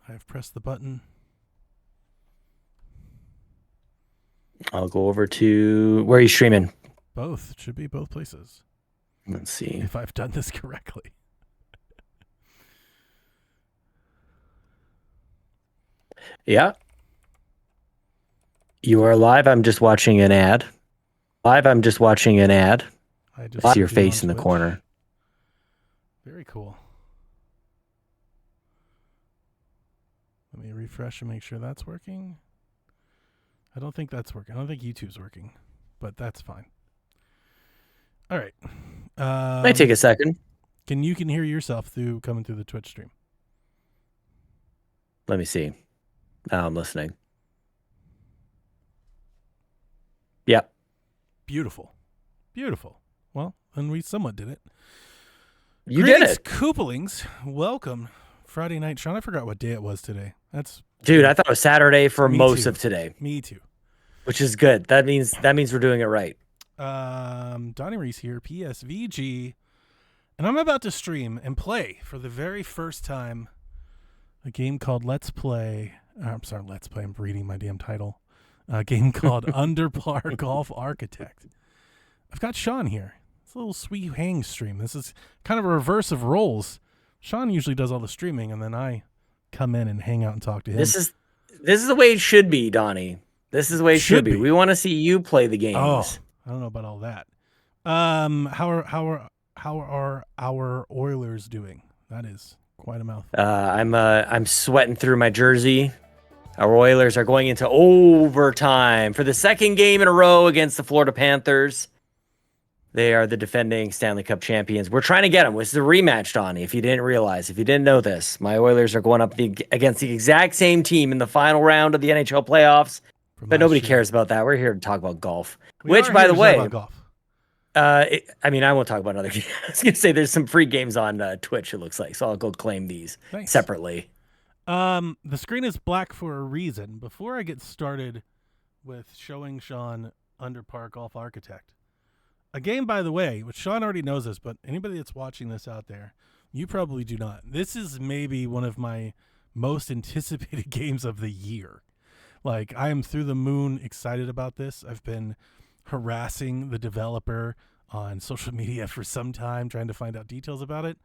I've pressed the button. I'll go over to where are you streaming? Both. It should be both places. Let's see. If I've done this correctly. Yeah. You are live. I'm just watching an ad. Live. I'm just watching an ad. I just See your saved you face on in the Twitch. corner. Very cool. Let me refresh and make sure that's working. I don't think that's working. I don't think YouTube's working, but that's fine. All right. Might take a second. You can hear yourself coming through the Twitch stream? Let me see. Now I'm listening. Yeah. Beautiful. Beautiful. Well, and we somewhat did it. You Greetings, did it. Koopalings. Welcome. Friday night. Sean, I forgot what day it was today. Dude, I thought it was Saturday for Me most too. of today. Me too. Which is good. That means we're doing it right. Donnie Reese here, PSVG, and I'm about to stream and play for the very first time a game called Let's Play. I'm sorry, Let's Play. I'm reading my damn title. A game called Under Par Golf Architect. I've got Sean here. It's a little sweet hang stream. This is kind of a reverse of roles. Sean usually does all the streaming, and then I come in and hang out and talk to him. This is the way it should be, Donnie. This is the way it should be. We want to see you play the games. Oh, I don't know about all that. How are our Oilers doing? That is quite a mouthful. I'm sweating through my jersey. Our Oilers are going into overtime for the second game in a row against the Florida Panthers. They are the defending Stanley Cup champions. We're trying to get them. This is a rematch, Donnie, if you didn't realize. If you didn't know this, my Oilers are going up against the exact same team in the final round of the NHL playoffs. But nobody cares about that. We're here to talk about golf. Which, by the way, golf. I won't talk about another game. I was going to say there's some free games on Twitch, it looks like. So I'll go claim these separately. The screen is black for a reason. Before I get started with showing Sean Under Par Golf Architect, a game, by the way, which Sean already knows this, but anybody that's watching this out there, you probably do not. This is maybe one of my most anticipated games of the year. Like, I am through the moon excited about this. I've been harassing the developer on social media for some time, trying to find out details about it,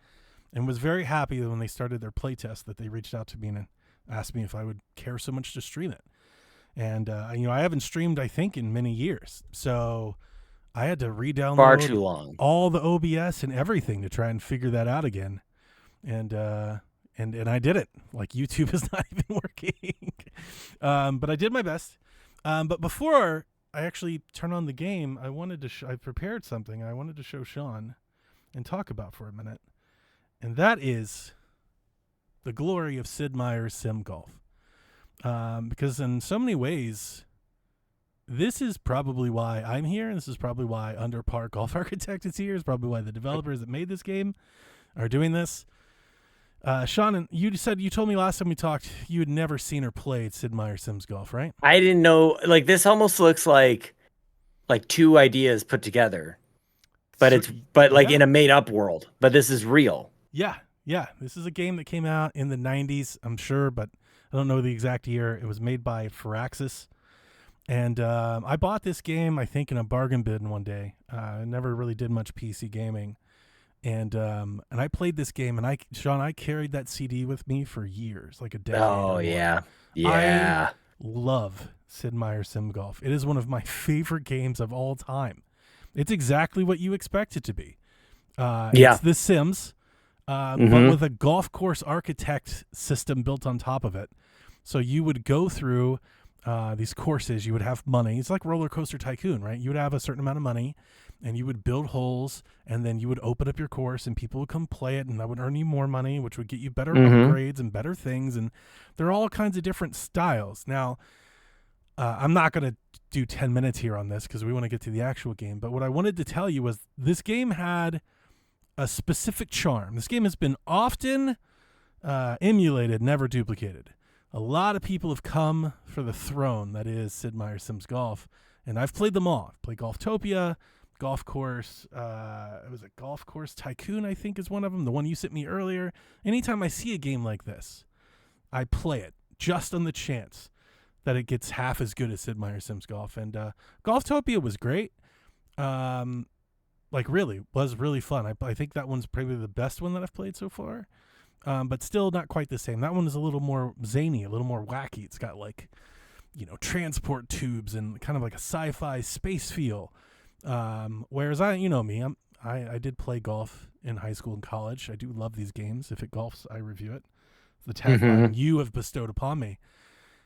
and was very happy that when they started their playtest that they reached out to me and asked me if I would care so much to stream it. And, I haven't streamed, I think, in many years. So I had to re-download far too long all the OBS and everything to try and figure that out again. And I did it. Like, YouTube is not even working. But I did my best. But before I actually turn on the game, I wanted to I prepared something I wanted to show Sean and talk about for a minute. And that is the glory of Sid Meier's Sim Golf. Because in so many ways, this is probably why I'm here, and this is probably why Under Par Golf Architect is here. It's probably why the developers that made this game are doing this. Sean, you told me last time we talked you had never seen or played Sid Meier's Sims Golf, right? I didn't know. Like, this almost looks like two ideas put together, but in a made up world. But this is real. Yeah. This is a game that came out in the 90s, I'm sure, but I don't know the exact year. It was made by Firaxis. And I bought this game, I think, in a bargain bin one day. I never really did much PC gaming. And I played this game, and I carried that CD with me for years, like a decade. Oh, yeah. I love Sid Meier's Sim Golf. It is one of my favorite games of all time. It's exactly what you expect it to be. It's The Sims, but with a golf course architect system built on top of it. So you would go through these courses, you would have money. It's like Roller Coaster Tycoon, right? You would have a certain amount of money, and you would build holes, and then you would open up your course, and people would come play it, and that would earn you more money, which would get you better upgrades and better things. And there are all kinds of different styles. Now, I'm not going to do 10 minutes here on this because we want to get to the actual game. But what I wanted to tell you was this game had a specific charm. This game has been often emulated, never duplicated. A lot of people have come for the throne that is Sid Meier's Sims Golf, and I've played them all. I've played Golftopia, Golf Course, it was a Golf Course Tycoon, I think is one of them, the one you sent me earlier. Anytime I see a game like this, I play it just on the chance that it gets half as good as Sid Meier's Sims Golf. And Golftopia was great. Really was really fun. I think that one's probably the best one that I've played so far. But still not quite the same. That one is a little more zany, a little more wacky. It's got like, transport tubes and kind of like a sci-fi space feel. Whereas I did play golf in high school and college. I do love these games. If it golfs, I review it. The tagline you have bestowed upon me.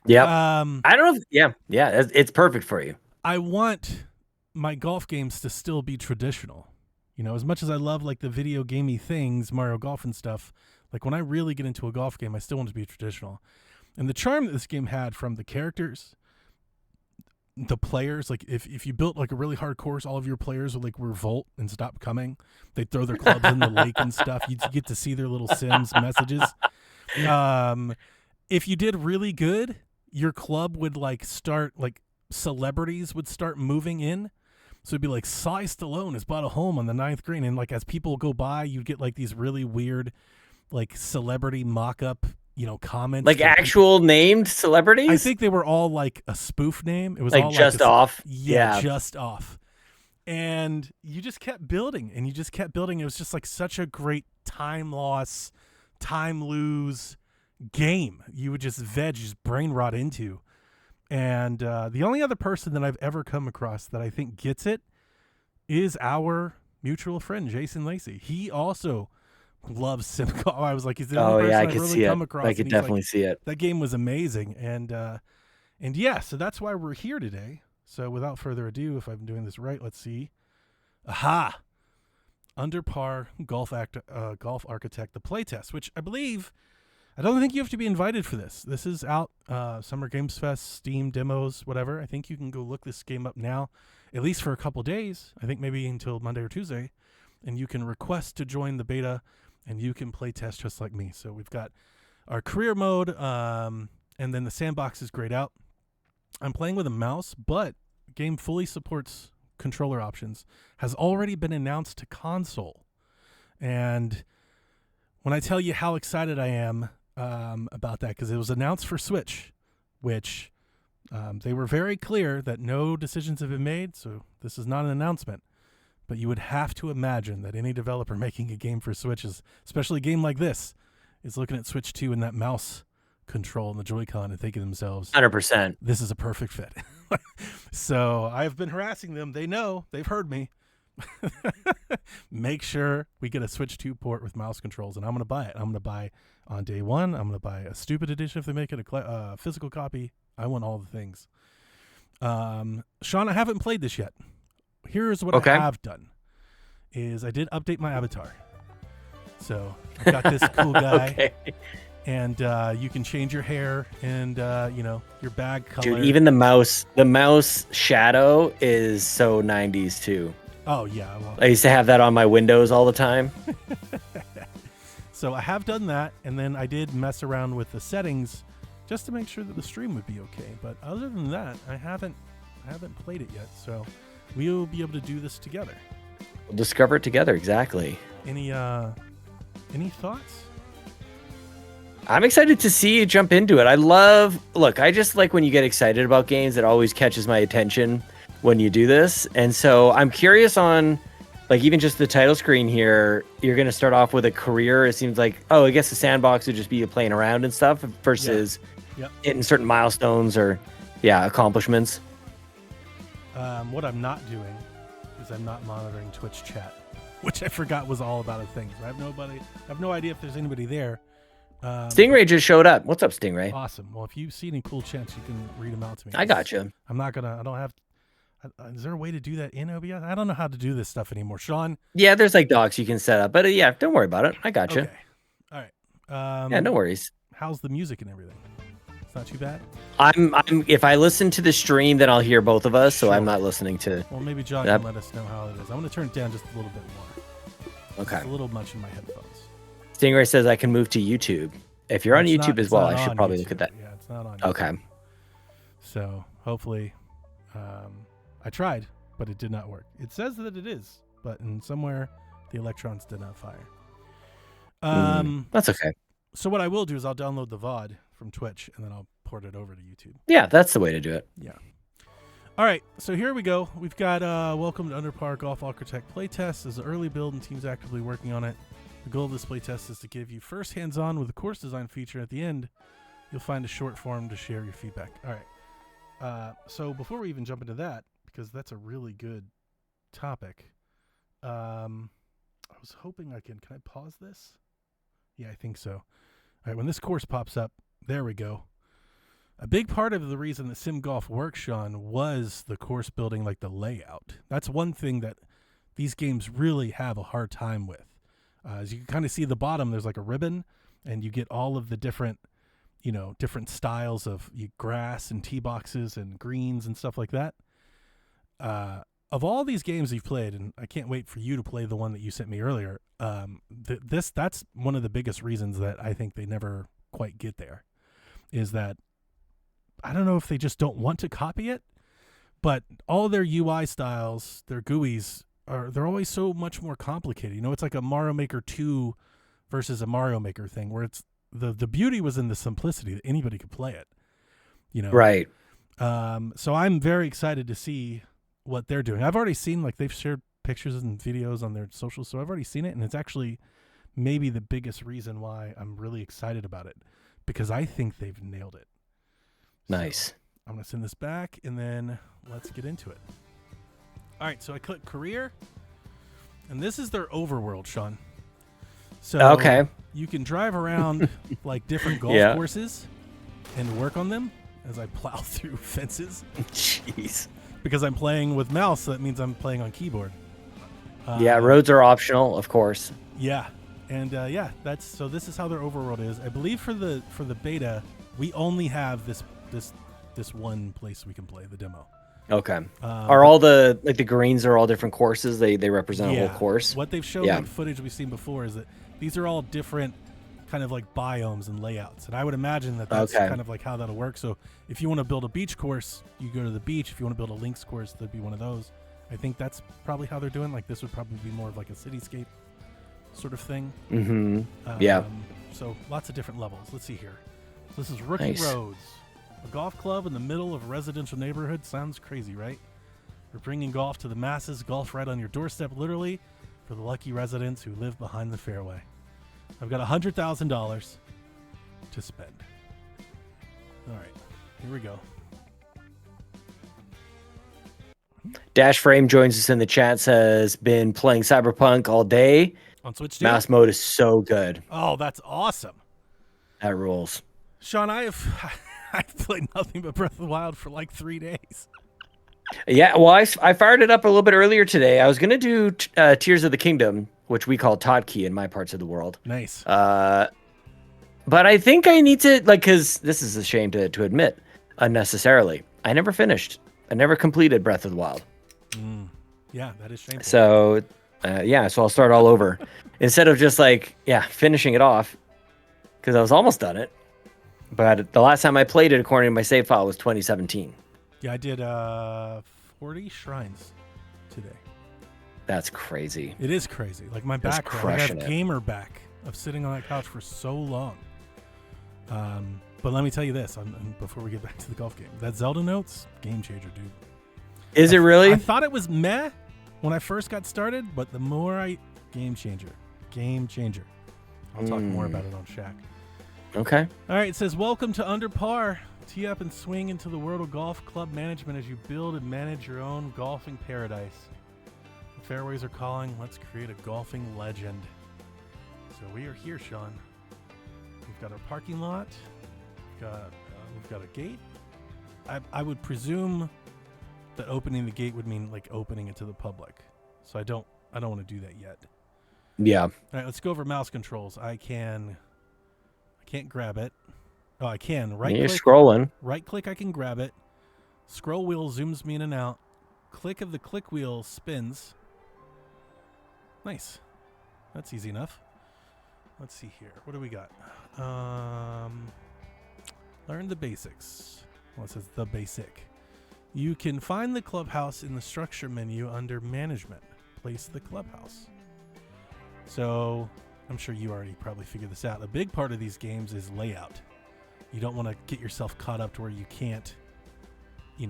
Yeah. I don't know. Yeah. It's perfect for you. I want my golf games to still be traditional. As much as I love like the video gamey things, Mario Golf and stuff, like when I really get into a golf game, I still want it to be traditional. And the charm that this game had from the characters, the players, like if you built like a really hard course, all of your players would like revolt and stop coming. They'd throw their clubs in the lake and stuff. You'd get to see their little Sims messages. If you did really good, your club would like start, like celebrities would start moving in. So it'd be like Sly Stallone has bought a home on the 9th green. And like as people go by, you get like these really weird like celebrity mock-up comments, like actual named celebrities. I think they were all like a spoof name. It was like all just like off. Yeah, just off. And you just kept building and you just kept building. It was just like such a great time lose game. You would just brain rot into. And the only other person that I've ever come across that I think gets it is our mutual friend Jason Lacey. He also loves Sim Golf. I was like, he's the only person I've really come across. I could definitely see it. That game was amazing. And yeah, so that's why we're here today. So without further ado, if I'm doing this right, let's see. Aha! Under Par Golf Architect, the playtest, which I don't think you have to be invited for this. This is out, Summer Games Fest, Steam demos, whatever. I think you can go look this game up now, at least for a couple days. I think maybe until Monday or Tuesday. And you can request to join the beta, and you can play test just like me. So we've got our career mode, and then the sandbox is grayed out. I'm playing with a mouse, but the game fully supports controller options. Has already been announced to console. And when I tell you how excited I am about that, because it was announced for Switch, which they were very clear that no decisions have been made, so this is not an announcement. But you would have to imagine that any developer making a game for Switch, especially a game like this, is looking at Switch 2 and that mouse control and the Joy-Con and thinking to themselves, 100%. This is a perfect fit. So I've been harassing them. They know. They've heard me. Make sure we get a Switch 2 port with mouse controls, and I'm going to buy it. I'm going to buy on day one. I'm going to buy a stupid edition if they make it a physical copy. I want all the things. Sean, I haven't played this yet. Here's what I have done is I did update my avatar. So I got this cool guy. Okay. And you can change your hair and your bag color. Dude, even the mouse shadow is so 90s too. Oh yeah. Well, I used to have that on my windows all the time. So I have done that, and then I did mess around with the settings just to make sure that the stream would be okay. But other than that, I haven't played it yet. So we'll be able to do this together. We'll discover it together, exactly. Any thoughts? I'm excited to see you jump into it. I just like when you get excited about games. It always catches my attention when you do this. And so I'm curious on, like, even just the title screen here, you're going to start off with a career. It seems like, I guess the sandbox would just be playing around and stuff versus hitting certain milestones or, accomplishments. What I'm not doing is I'm not monitoring Twitch chat, which I forgot was all about a thing. So I have no idea if there's anybody there. Stingray just showed up. What's up, Stingray? Awesome. Well, if you see any cool chats, you can read them out to me. I got you. Is there a way to do that in OBS? I don't know how to do this stuff anymore. Sean? Yeah, there's like docs you can set up. But don't worry about it. I got you. Okay. All right. No worries. How's the music and everything? It's not too bad? I'm if I listen to the stream, then I'll hear both of us. So Sure. I'm not listening to. Well, maybe John can let us know how it is. I'm going to turn it down just a little bit more. Okay. It's a little much in my headphones. Stingray says I can move to YouTube. If you're on YouTube as well, I should probably look at that. Yeah, it's not on YouTube. Okay. So hopefully, I tried, but it did not work. It says that it is, but in somewhere the electrons did not fire. That's okay. So what I will do is I'll download the VOD from Twitch, and then I'll port it over to YouTube. Yeah, that's the way to do it. Yeah. All right, so here we go. We've got Welcome to Underpar Golf Architect playtest. Is an early build and team's actively working on it. The goal of this playtest is to give you first hands-on with the course design feature. At the end, you'll find a short form to share your feedback. All right. So before we even jump into that, because that's a really good topic, I was hoping can I pause this? Yeah, I think so. All right, when this course pops up, there we go. A big part of the reason that Sim Golf works, Sean, was the course building, like the layout. That's one thing that these games really have a hard time with. As you can kind of see the bottom, there's like a ribbon, and you get all of the different styles of grass and tee boxes and greens and stuff like that. Of all these games you've played, and I can't wait for you to play the one that you sent me earlier, that's one of the biggest reasons that I think they never quite get there, is that I don't know if they just don't want to copy it, but all their UI styles, their GUIs, they're always so much more complicated. It's like a Mario Maker 2 versus a Mario Maker thing, where it's the beauty was in the simplicity that anybody could play it. Right. So I'm very excited to see what they're doing. I've already seen, like, they've shared pictures and videos on their socials, so I've already seen it, and it's actually maybe the biggest reason why I'm really excited about it, because I think they've nailed it. Nice. So I'm going to send this back, and then let's get into it. All right, so I click career, and this is their overworld, Sean. So okay, you can drive around like different golf courses and work on them as I plow through fences. Jeez. Because I'm playing with mouse, so that means I'm playing on keyboard. Roads are optional, of course. Yeah, and so this is how their overworld is. I believe for the beta, we only have this one place we can play the demo. Okay. Are all the greens are all different courses? They represent a whole course. What they've shown in footage we've seen before is that these are all different kind of like biomes and layouts, and I would imagine that that's kind of like how that'll work. So if you want to build a beach course, you go to the beach. If you want to build a links course, there'd be one of those. I think that's probably how they're doing. Like, this would probably be more of like a cityscape sort of thing. Mm-hmm. So lots of different levels. Let's see here. This is Rookie Roads. A golf club in the middle of a residential neighborhood. Sounds crazy, right? We're bringing golf to the masses. Golf right on your doorstep, literally, for the lucky residents who live behind the fairway. I've got $100,000 to spend. All right, here we go. Dash Frame joins us in the chat, says, been playing Cyberpunk all day. On Switch too? Mouse mode is so good. Oh, that's awesome. That rules. Sean, I've played nothing but Breath of the Wild for like 3 days. Yeah, well, I fired it up a little bit earlier today. I was going to do Tears of the Kingdom, which we call Todkey in my parts of the world. Nice. But I think I need to, because this is a shame to admit, unnecessarily. I never finished. I never completed Breath of the Wild. Yeah, that is shameful. So, so I'll start all over. Instead of just finishing it off, because I was almost done it. But the last time I played it, according to my save file, was 2017. Yeah, I did 40 shrines today. That's crazy. It is crazy. Like, my back, I have gamer back of sitting on that couch for so long. But let me tell you this, before we get back to the golf game. That Zelda Notes, game changer, dude. Is it really? I thought it was meh when I first got started, but the more game changer. I'll talk more about it on Shaq. Okay. All right, it says, welcome to Under Par. Tee up and swing into the world of golf club management as you build and manage your own golfing paradise. The fairways are calling. Let's create a golfing legend. So we are here, Sean. We've got our parking lot. We've got a gate. I would presume that opening the gate would mean like opening it to the public. So I don't want to do that yet. Yeah. All right, let's go over mouse controls. I can't grab it. Oh, I can. You're scrolling. Right click, I can grab it. Scroll wheel zooms me in and out. Click of the click wheel spins. Nice. That's easy enough. Let's see here. What do we got? Learn the basics. Well, it says the basic. You can find the clubhouse in the structure menu under management. Place the clubhouse. So I'm sure you already probably figured this out. A big part of these games is layout. You don't want to get yourself caught up to where you can't, you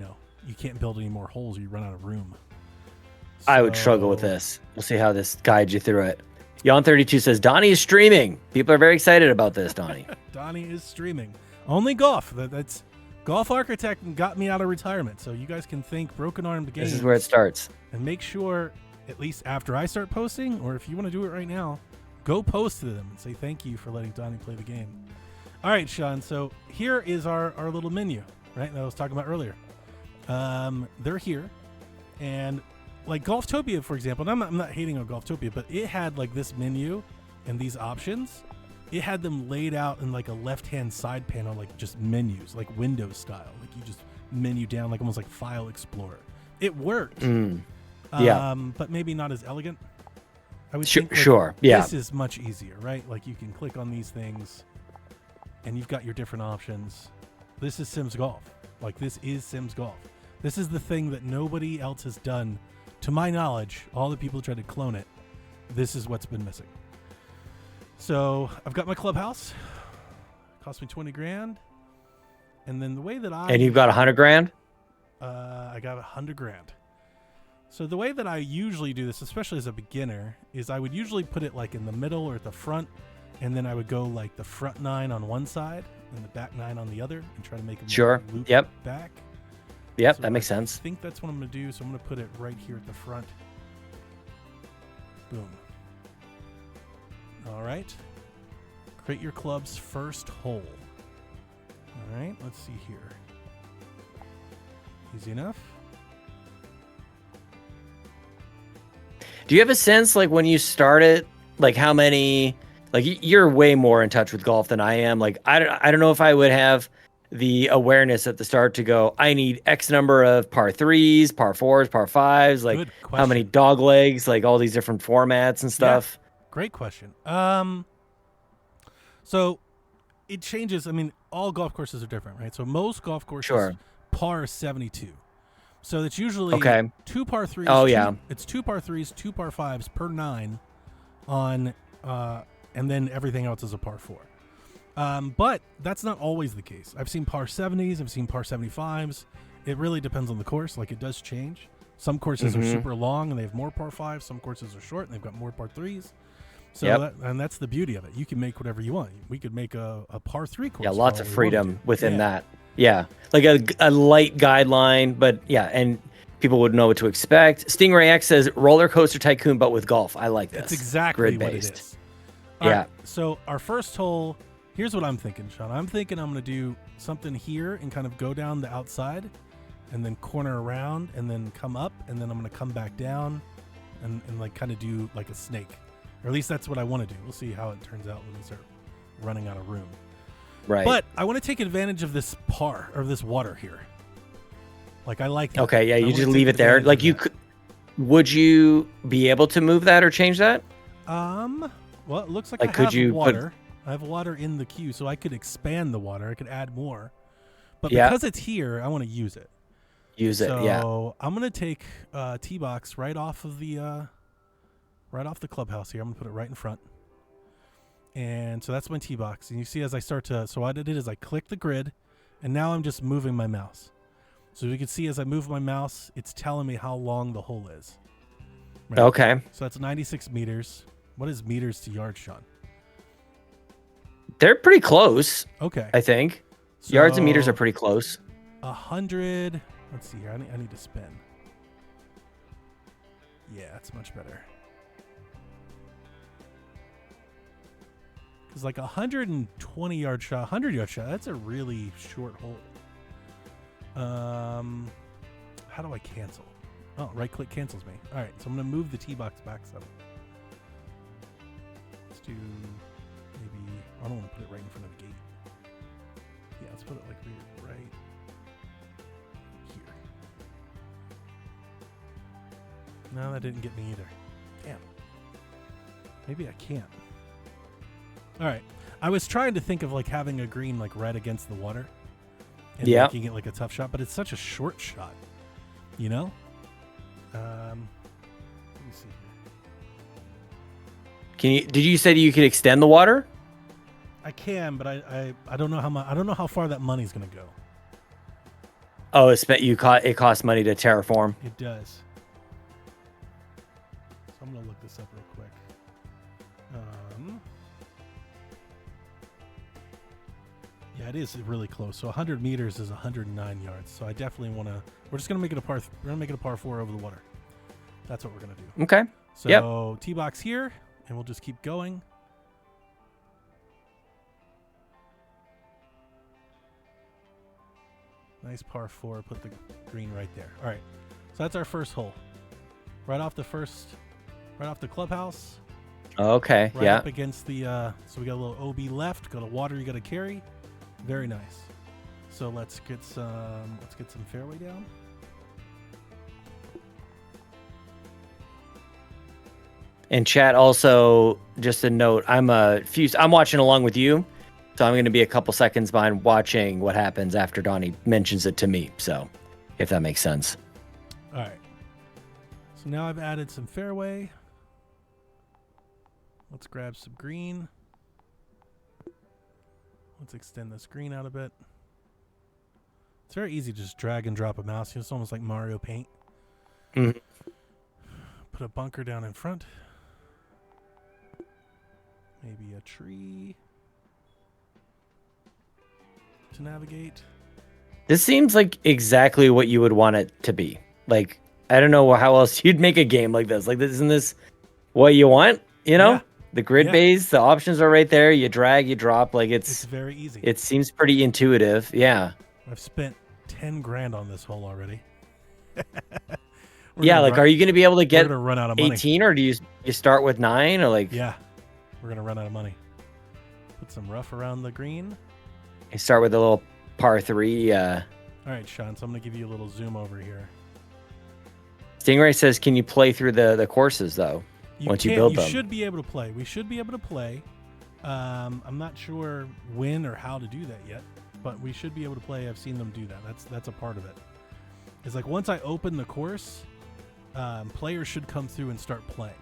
can't build any more holes or you run out of room. I would struggle with this. We'll see how this guides you through it. Yon32 says, Donnie is streaming. People are very excited about this, Donnie. Donnie is streaming. Only golf. That's Golf Architect got me out of retirement. So you guys can thank Broken Arm Games. This is where it starts. And make sure, at least after I start posting, or if you want to do it right now, go post to them and say thank you for letting Donnie play the game. All right, Sean. So here is our little menu, right, that I was talking about earlier. They're here. And like Golftopia, for example, and I'm not hating on Golftopia, but it had like this menu and these options. It had them laid out in like a left-hand side panel, like just menus, like Windows style. Like you just menu down, like almost like File Explorer. It worked. Yeah. But maybe not as elegant. I would think, think sure. Yeah. This is much easier, right? Like you can click on these things and you've got your different options. This is Sims Golf. Like this is Sims Golf. This is the thing that nobody else has done. To my knowledge, all the people who tried to clone it, this is what's been missing. So I've got my clubhouse. It cost me 20 grand. And then the way that And you've got 100 grand? I got 100 grand. So the way that I usually do this, especially as a beginner, is I would usually put it like in the middle or at the front, and then I would go like the front 9 on one side and the back 9 on the other and try to make a loop back. Yep, So that makes sense. I think that's what I'm going to do. So I'm going to put it right here at the front. Boom. All right. Create your club's first hole. All right, let's see here. Easy enough. Do you have a sense, like, when you started, like, how many, like, you're way more in touch with golf than I am. Like, I don't know if I would have the awareness at the start to go, I need X number of par 3s, par 4s, par 5s, like, how many dog legs, like, all these different formats and stuff. Yeah, great question. So it changes. I mean, all golf courses are different, right? So most golf courses, par 72. So it's usually 2 par 3s. Oh, yeah. It's 2 par 3s, 2 par 5s per 9 on, and then everything else is a par 4. But that's not always the case. I've seen par 70s. I've seen par 75s. It really depends on the course. Like, it does change. Some courses are super long and they have more par 5s. Some courses are short and they've got more par 3s. So and that's the beauty of it. You can make whatever you want. We could make a par 3 course. Yeah, lots of freedom within that. Yeah, like a light guideline, but yeah, and people would know what to expect. Stingray X says Roller Coaster Tycoon, but with golf. I like this. That's exactly what it is. Yeah. Right, so our first hole, here's what I'm thinking, Sean. I'm thinking I'm going to do something here and kind of go down the outside and then corner around and then come up, and then I'm going to come back down and like kind of do like a snake. Or at least that's what I want to do. We'll see how it turns out when we start running out of room. Right. But I want to take advantage of this par, or this water here. Like, I like that. Okay, yeah, you just leave it there. Like, you could, would you be able to move that or change that? Well, it looks like I have water. I have water in the queue, so I could expand the water. I could add more. But because it's here, I want to use it. So I'm going to take tee box right off of the clubhouse here. I'm going to put it right in front. And so that's my tee box. And you see as I start to, so what I did is I click the grid, and now I'm just moving my mouse. So you can see as I move my mouse, it's telling me how long the hole is. Right? Okay. So that's 96 meters. What is meters to yards, Sean? They're pretty close. Okay. I think. So yards and meters are pretty close. 100. Let's see here. I need to spin. Yeah, that's much better. Because like 120 yard shot, 100 yard shot, that's a really short hole. How do I cancel? Oh, right click cancels me. All right, so I'm going to move the tee box back some. Let's do maybe, I don't want to put it right in front of the gate. Yeah, let's put it like right here. No, that didn't get me either. Damn. Maybe I can't. All right. I was trying to think of like having a green like right against the water and making it like a tough shot, but it's such a short shot, you know? Let me see here. Did you say you could extend the water? I can, but I don't know how much. I don't know how far that money's gonna go. Oh, it costs money to terraform. It does. So I'm gonna look this up real quick. Yeah, it is really close. So 100 meters is 109 yards. So I definitely want to. We're just gonna make it a par. We're gonna make it a par 4 over the water. That's what we're gonna do. Okay. So tee box here, and we'll just keep going. Nice par 4. Put the green right there. All right. So that's our first hole. Right off the clubhouse. Okay. Right up against the. So we got a little OB left. Got a water you got to carry. Very nice. So let's get some fairway down. And chat, also just a note, I'm watching along with you, so I'm going to be a couple seconds behind watching what happens after Donnie mentions it to me. So, if that makes sense. All right. So now I've added some fairway. Let's grab some green. Let's extend this green out a bit. It's very easy to just drag and drop a mouse. It's almost like Mario Paint. Mm-hmm. Put a bunker down in front. Maybe a tree to navigate. This seems like exactly what you would want it to be. Like, I don't know how else you'd make a game like this. Like, isn't this what you want? You know? Yeah. The grid base, the options are right there. You drag, you drop. Like, it's very easy. It seems pretty intuitive. Yeah. I've spent 10 grand on this hole already. Yeah, like, are you going to be able to get run out of money. 18, or do you start with 9, or like? Yeah, we're going to run out of money. Put some rough around the green. You start with a little par 3. All right, Sean, so I'm going to give you a little zoom over here. Stingray says, can you play through the courses, though, once you build them? You should be able to play. We should be able to play. I'm not sure when or how to do that yet, but we should be able to play. I've seen them do that. That's a part of it. It's like once I open the course, players should come through and start playing,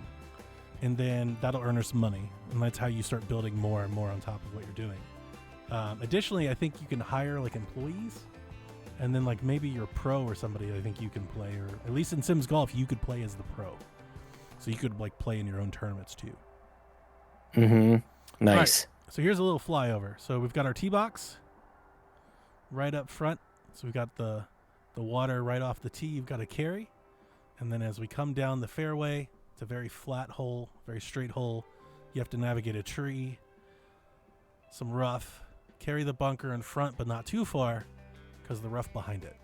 and then that'll earn us money, and that's how you start building more and more on top of what you're doing. Additionally, I think you can hire like employees, and then like maybe you're pro or somebody. I think you can play, or at least in Sims Golf, you could play as the pro, so you could like play in your own tournaments too. Mm-hmm. Nice. Right, so here's a little flyover. So we've got our tee box right up front. So we've got the water right off the tee. You've got to carry. And then as we come down the fairway, it's a very flat hole, very straight hole. You have to navigate a tree, some rough, carry the bunker in front, but not too far because of the rough behind it.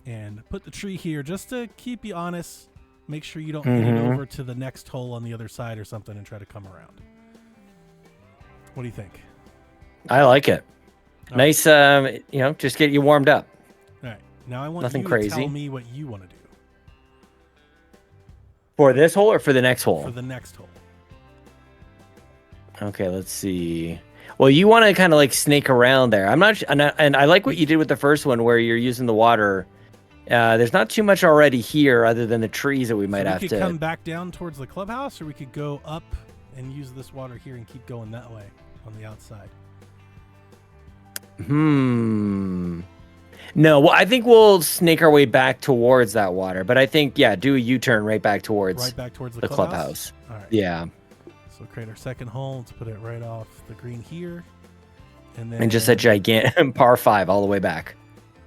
And put the tree here just to keep you honest. Make sure you don't hit it over to the next hole on the other side or something and try to come around. What do you think? I like it. All nice, right. Just get you warmed up. All right. Now I want Nothing you crazy. to tell me what you want to do. For this hole or for the next hole? For the next hole. Okay, let's see. Well, you want to kind of like snake around there. And I like what you did with the first one where you're using the water. There's not too much already here other than the trees that we might have to. We could come back down towards the clubhouse, or we could go up and use this water here and keep going that way on the outside. No, well, I think we'll snake our way back towards that water. But I think, do a U-turn right back towards the clubhouse. All right. Yeah. So create our second hole. Let's put it right off the green here. And just a gigantic par 5 all the way back.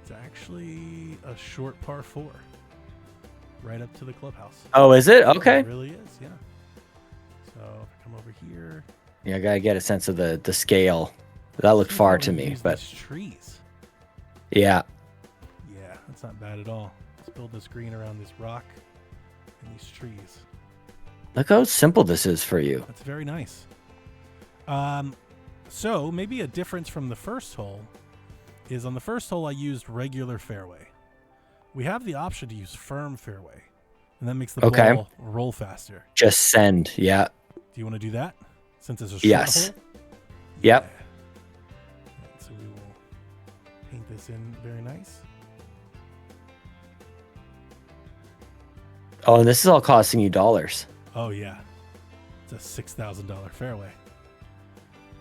It's actually a short par 4. Right up to the clubhouse. Oh, is it? Okay. It really is, yeah. So if I come over here. Yeah, I got to get a sense of the scale. That looked far to me. But trees. Yeah. Yeah, that's not bad at all. Let's build this green around this rock and these trees. Look how simple this is for you. That's very nice. So maybe a difference from the first hole is on the first hole I used regular fairway. We have the option to use firm fairway, and that makes the ball roll faster. Just send, yeah. Do you want to do that since it's a short hole? Yep. So we will paint this in very nice. Oh, and this is all costing you dollars. Oh, yeah. It's a $6,000 fairway.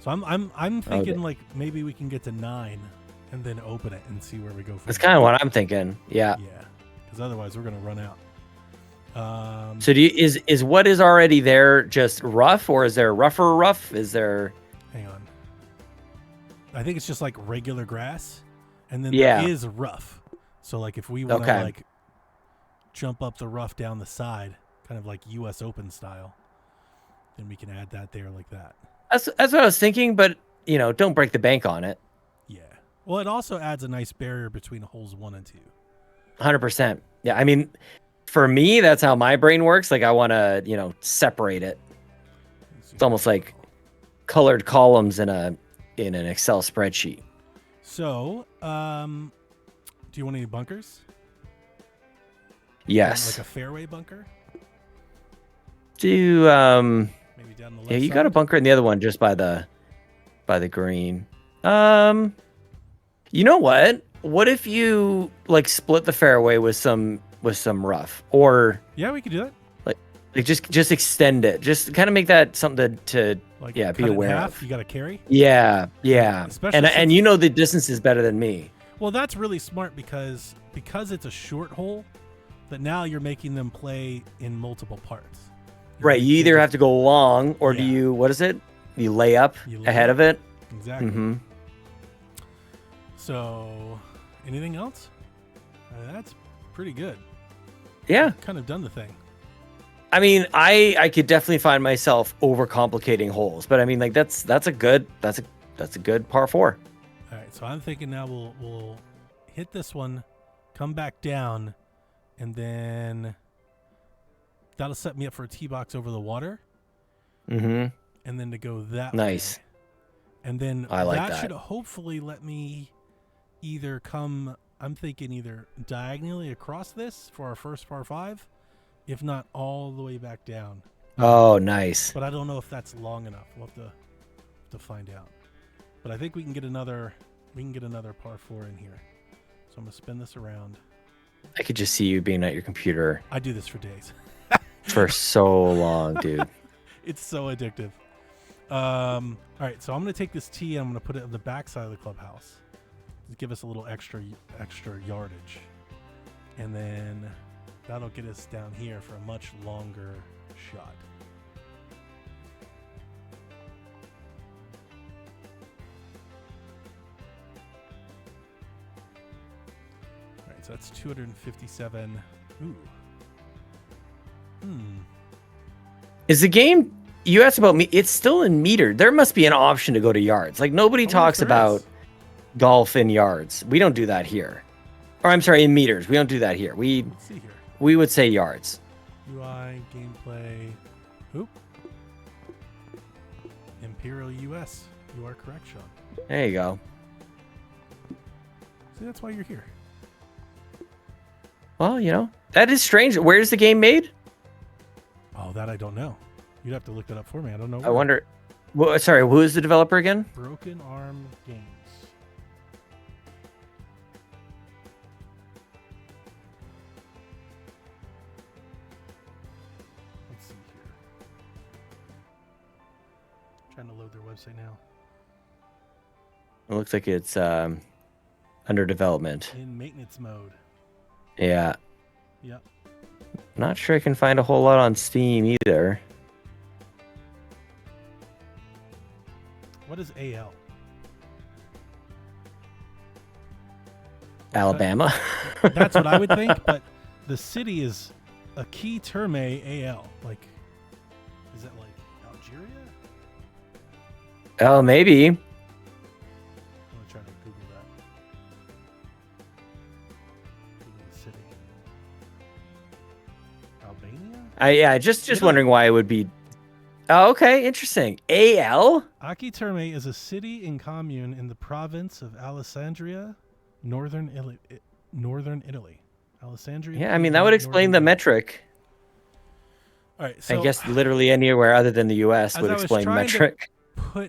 So I'm thinking like maybe we can get to 9 and then open it and see where we go. That's kind of what I'm thinking. Yeah. Yeah. Because otherwise we're gonna run out. So is what is already there just rough, or is there rougher rough? Is there? Hang on. I think it's just like regular grass, and then there is rough. So like if we want to like jump up the rough down the side, kind of like U.S. Open style, then we can add that there like that. That's what I was thinking, but don't break the bank on it. Yeah. Well, it also adds a nice barrier between holes 1 and 2. 100%. Yeah, I mean, for me, that's how my brain works. Like I want to, separate it. It's almost like colored columns in an Excel spreadsheet. So, do you want any bunkers? Yes. Like a fairway bunker? Do maybe down the left yeah, you side? got a bunker in the other one just by the green. You know what? What if you like split the fairway with some rough, or yeah, we could do that. Like just extend it. Just kind of make that something to like be aware of. You got to carry. Yeah. Especially and the distance is better than me. Well, that's really smart because it's a short hole. That now you're making them play in multiple parts. Right. You either have to go long, or do you? What is it? You lay up ahead of it. Exactly. Mm-hmm. So, anything else? That's pretty good. Yeah. You've kind of done the thing. I mean, I could definitely find myself overcomplicating holes, but I mean, like that's a good par 4. All right, so I'm thinking now we'll hit this one, come back down, and then that'll set me up for a tee box over the water. Mm-hmm. And then to go that nice. way. And then I like that should hopefully let me either come. I'm thinking either diagonally across this for our first par 5. If not all the way back down. Oh, nice. But I don't know if that's long enough. We'll have to find out. But I think we can get another par 4 in here. So I'm gonna spin this around. I could just see you being at your computer. I do this for days. For so long, dude. It's so addictive. All right, so I'm gonna take this tee and I'm gonna put it on the back side of the clubhouse. To give us a little extra yardage. And then that'll get us down here for a much longer shot. All right, so that's 257. Ooh. Is the game, you asked about me, it's still in meter. There must be an option to go to yards. Like nobody talks about golf in yards. We don't do that here. Or I'm sorry, in meters. We don't do that here. Let's see here. We would say yards. UI, gameplay, oop. Imperial US. You are correct, Sean. There you go. See, that's why you're here. Well, that is strange. Where's the game made? Oh, that I don't know. You'd have to look that up for me. I don't know. I wonder. Well, sorry, who is the developer again? Broken Arm Games. Let's see here. Trying to load their website now. It looks like it's under development. In maintenance mode. Yeah. Yep. Not sure I can find a whole lot on Steam either. What is AL? Alabama. That's what I would think, but the city is Aqui Terme AL. Like, is that like Algeria? Oh, maybe. I'm gonna try to Google that. Google the city. Albania? Just wondering why it would be. Oh, okay, interesting. AL? Aqui Terme is a city and commune in the province of Alessandria, northern Italy. Alessandria. Yeah, I mean that would explain the metric. All right, so I guess literally anywhere other than the U.S. would explain metric. I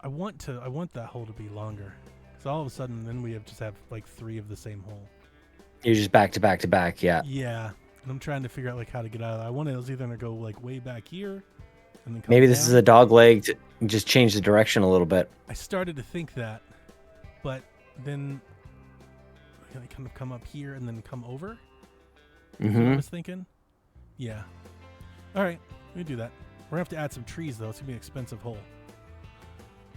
want that hole to be longer, because all of a sudden then we just have like 3 of the same hole. You're just back to back to back, yeah. Yeah, And I'm trying to figure out like how to get out of that. I wanted was either gonna go like way back here, and then come Maybe this down. is a dog leg to just change the direction a little bit. I started to think that, but then I kind of come up here and then come over. That's what I was thinking. Yeah. All right, we do that. We're gonna have to add some trees though. It's gonna be an expensive hole.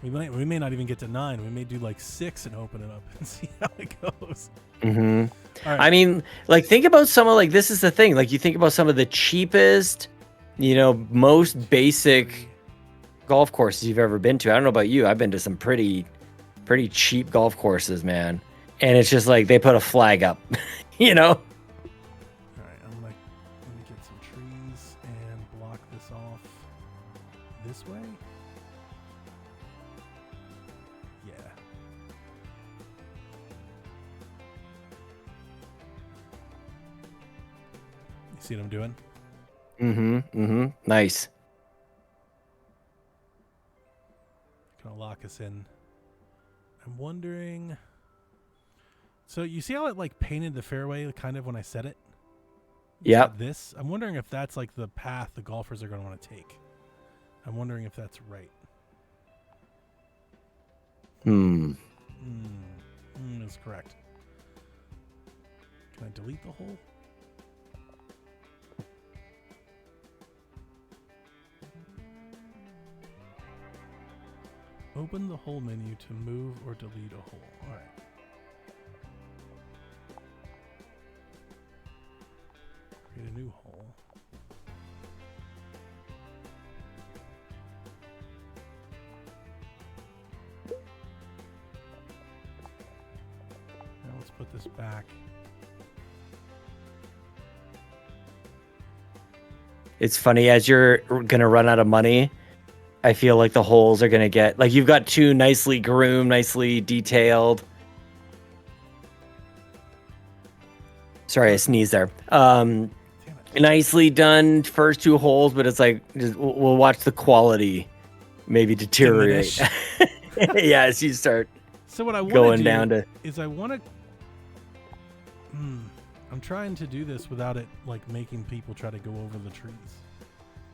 We may not even get to 9. We may do like 6 and open it up and see how it goes. Right. I mean, like think about some of like this is the thing. Like you think about some of the cheapest, most basic golf courses you've ever been to. I don't know about you. I've been to some pretty cheap golf courses, man. And it's just like they put a flag up, All right, let me get some trees and block this off this way. Yeah. You see what I'm doing? Nice. Gonna lock us in. I'm wondering. So you see how it like painted the fairway kind of when I said it? Yeah. This. I'm wondering if that's like the path the golfers are going to want to take. I'm wondering if that's right. That's correct. Can I delete the hole? Open the hole menu to move or delete a hole. All right. Create a new hole. Now let's put this back. It's funny, as you're gonna run out of money, I feel like the holes are gonna get like you've got 2 nicely groomed, nicely detailed. Sorry, I sneezed there. Nicely done first 2 holes, but it's like we'll watch the quality maybe deteriorate. Yeah, as you start. So what I want going to do down to is I want to. I'm trying to do this without it like making people try to go over the trees.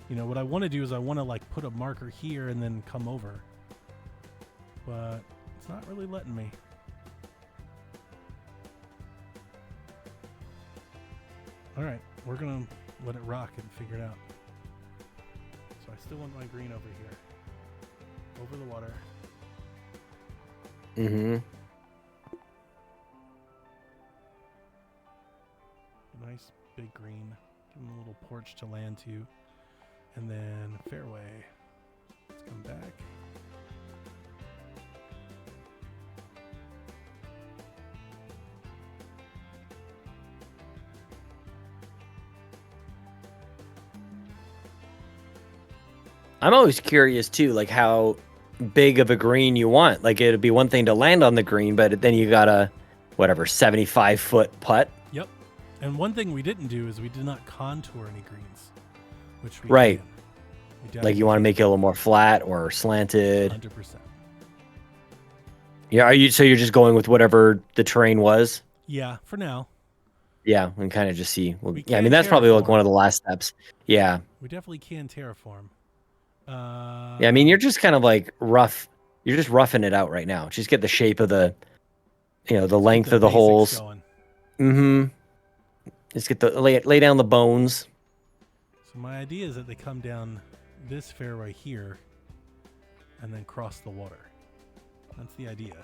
What I want to do is I want to like put a marker here and then come over, but it's not really letting me. All right, we're gonna let it rock and figure it out. So I still want my green over here, over the water. Nice big green. Give him a little porch to land to. And then fairway. Let's come back. I'm always curious too, like how big of a green you want. Like it'd be one thing to land on the green, but then you got a 75-foot putt. Yep. And one thing we didn't do is we did not contour any greens, which we right. We like you want to make it a little more flat or slanted. 100%. Yeah, so you're just going with whatever the terrain was? Yeah, for now. Yeah, and kind of just see. Well, We yeah, I mean that's probably like one of the last steps. Yeah. We definitely can terraform. Yeah, I mean you're just kind of like rough. You're just roughing it out right now. Just get the shape of the, the length of the holes. Going. Just get the lay down the bones. So my idea is that they come down this fairway here, and then cross the water. That's the idea.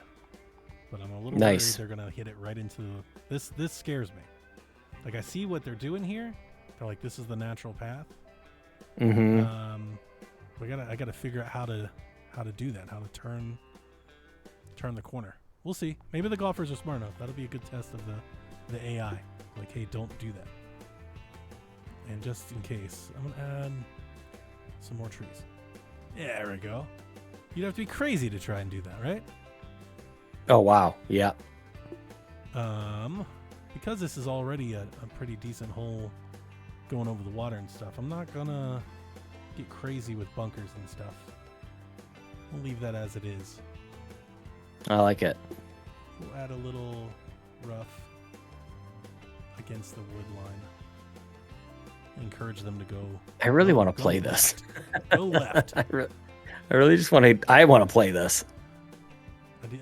But I'm a little worried they're gonna hit it right into this. This scares me. Like I see what they're doing here. They're like, this is the natural path. I gotta figure out how to do that. How to turn the corner. We'll see. Maybe the golfers are smart enough. That'll be a good test of the AI. Like, hey, don't do that. And just in case, I'm gonna add some more trees. Yeah, there we go. You'd have to be crazy to try and do that, right? Oh wow, yeah. Because this is already a pretty decent hole going over the water and stuff, I'm not gonna get crazy with bunkers and stuff. We'll leave that as it is. I like it. We'll add a little rough against the wood line. encourage them to go. I really want to play this. Go left. I really just want to. I want to play this.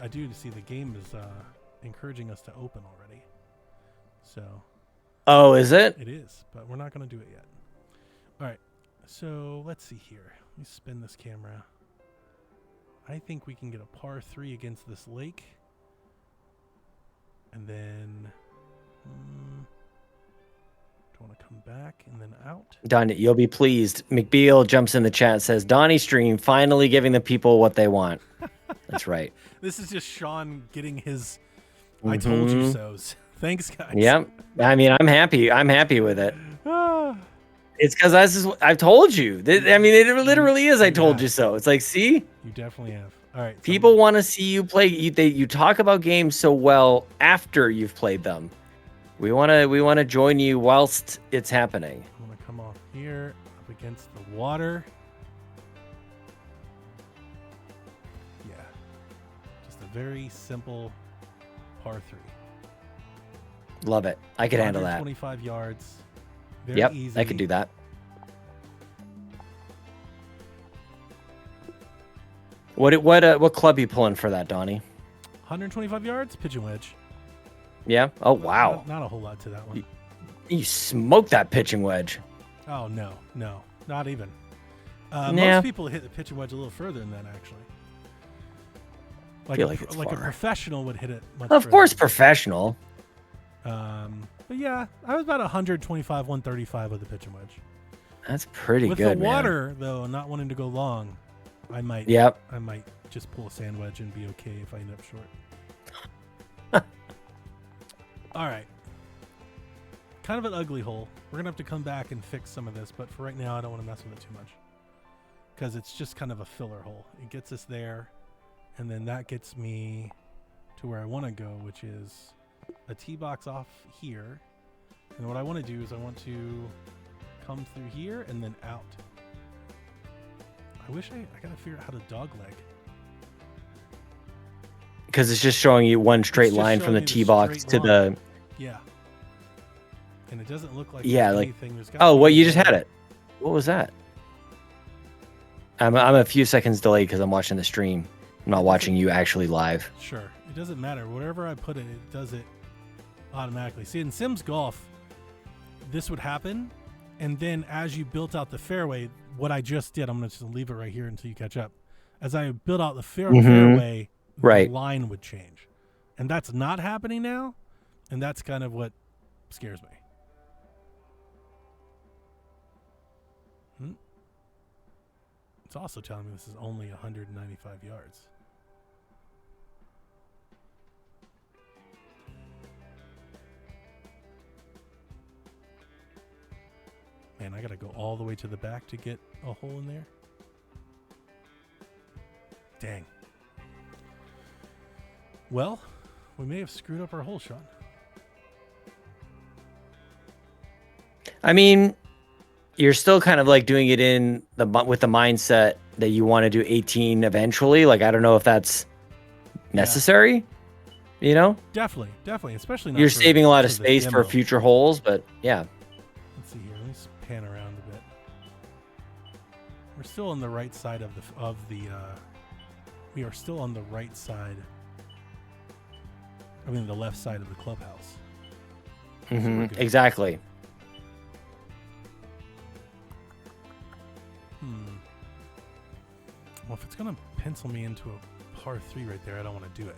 I do see the game is encouraging us to open already. So. Oh, is it? It is, but we're not going to do it yet. All right. So let's see here. Let me spin this camera. I think we can get a par 3 against this lake. And then do you want to come back and then out? Donnie, you'll be pleased. McBeal jumps in the chat, says, Donnie stream finally giving the people what they want. That's right. This is just Sean getting his I told you so's. Thanks, guys. Yep. I mean, I'm happy. I'm happy with it. It's because I've told you. I mean, it literally is. I told you so. It's like, see, you definitely have. All right. People want to see you play. You talk about games so well after you've played them. We want to join you whilst it's happening. I'm gonna come off here up against the water. Yeah, just a very simple par 3. Love it. I could handle that. 25 yards. Very easy. I could do that. What club you pulling for that, Donnie? 125 yards, pitching wedge. Yeah. Oh wow. Not a whole lot to that one. You smoked that pitching wedge. Oh no, not even. Most people hit the pitching wedge a little further than that, actually. I feel like it's a far. professional would hit it much Of further. course, professional. But yeah, I was about 125, 135 with the pitching wedge. That's pretty with good, With the water, man. though, not wanting to go long, I might just pull a sand wedge and be okay if I end up short. All right. Kind of an ugly hole. We're going to have to come back and fix some of this, but for right now, I don't want to mess with it too much. Because it's just kind of a filler hole. It gets us there, and then that gets me to where I want to go, which is a tee box off here. And what I want to do is I want to come through here and then out. I wish I got to figure out how to dogleg. Because it's just showing you one straight line from the tee box to the... Yeah. And it doesn't look like anything. Oh, what? You just had it. What was that? I'm a few seconds delayed because I'm watching the stream. I'm not watching you actually live. Sure. It doesn't matter. Wherever I put it, it does it automatically. See, in Sims Golf, this would happen. And then as you built out the fairway, what I just did, I'm going to just leave it right here until you catch up. As I built out the fairway, the line would change. And that's not happening now. And that's kind of what scares me. It's also telling me this is only 195 yards. Man, I gotta go all the way to the back to get a hole in there. Dang. Well, we may have screwed up our hole, Sean. I mean, you're still kind of like doing it with the mindset that you want to do 18 eventually. Like, I don't know if that's necessary, you know? Definitely. Especially not you're saving a lot of space for future holes, but yeah. Let's see here. Let me pan around a bit. We're still on the right side we are still on the right side. I mean, the left side of the clubhouse. Mm-hmm. Exactly. Well, if it's going to pencil me into a par 3 right there, I don't want to do it.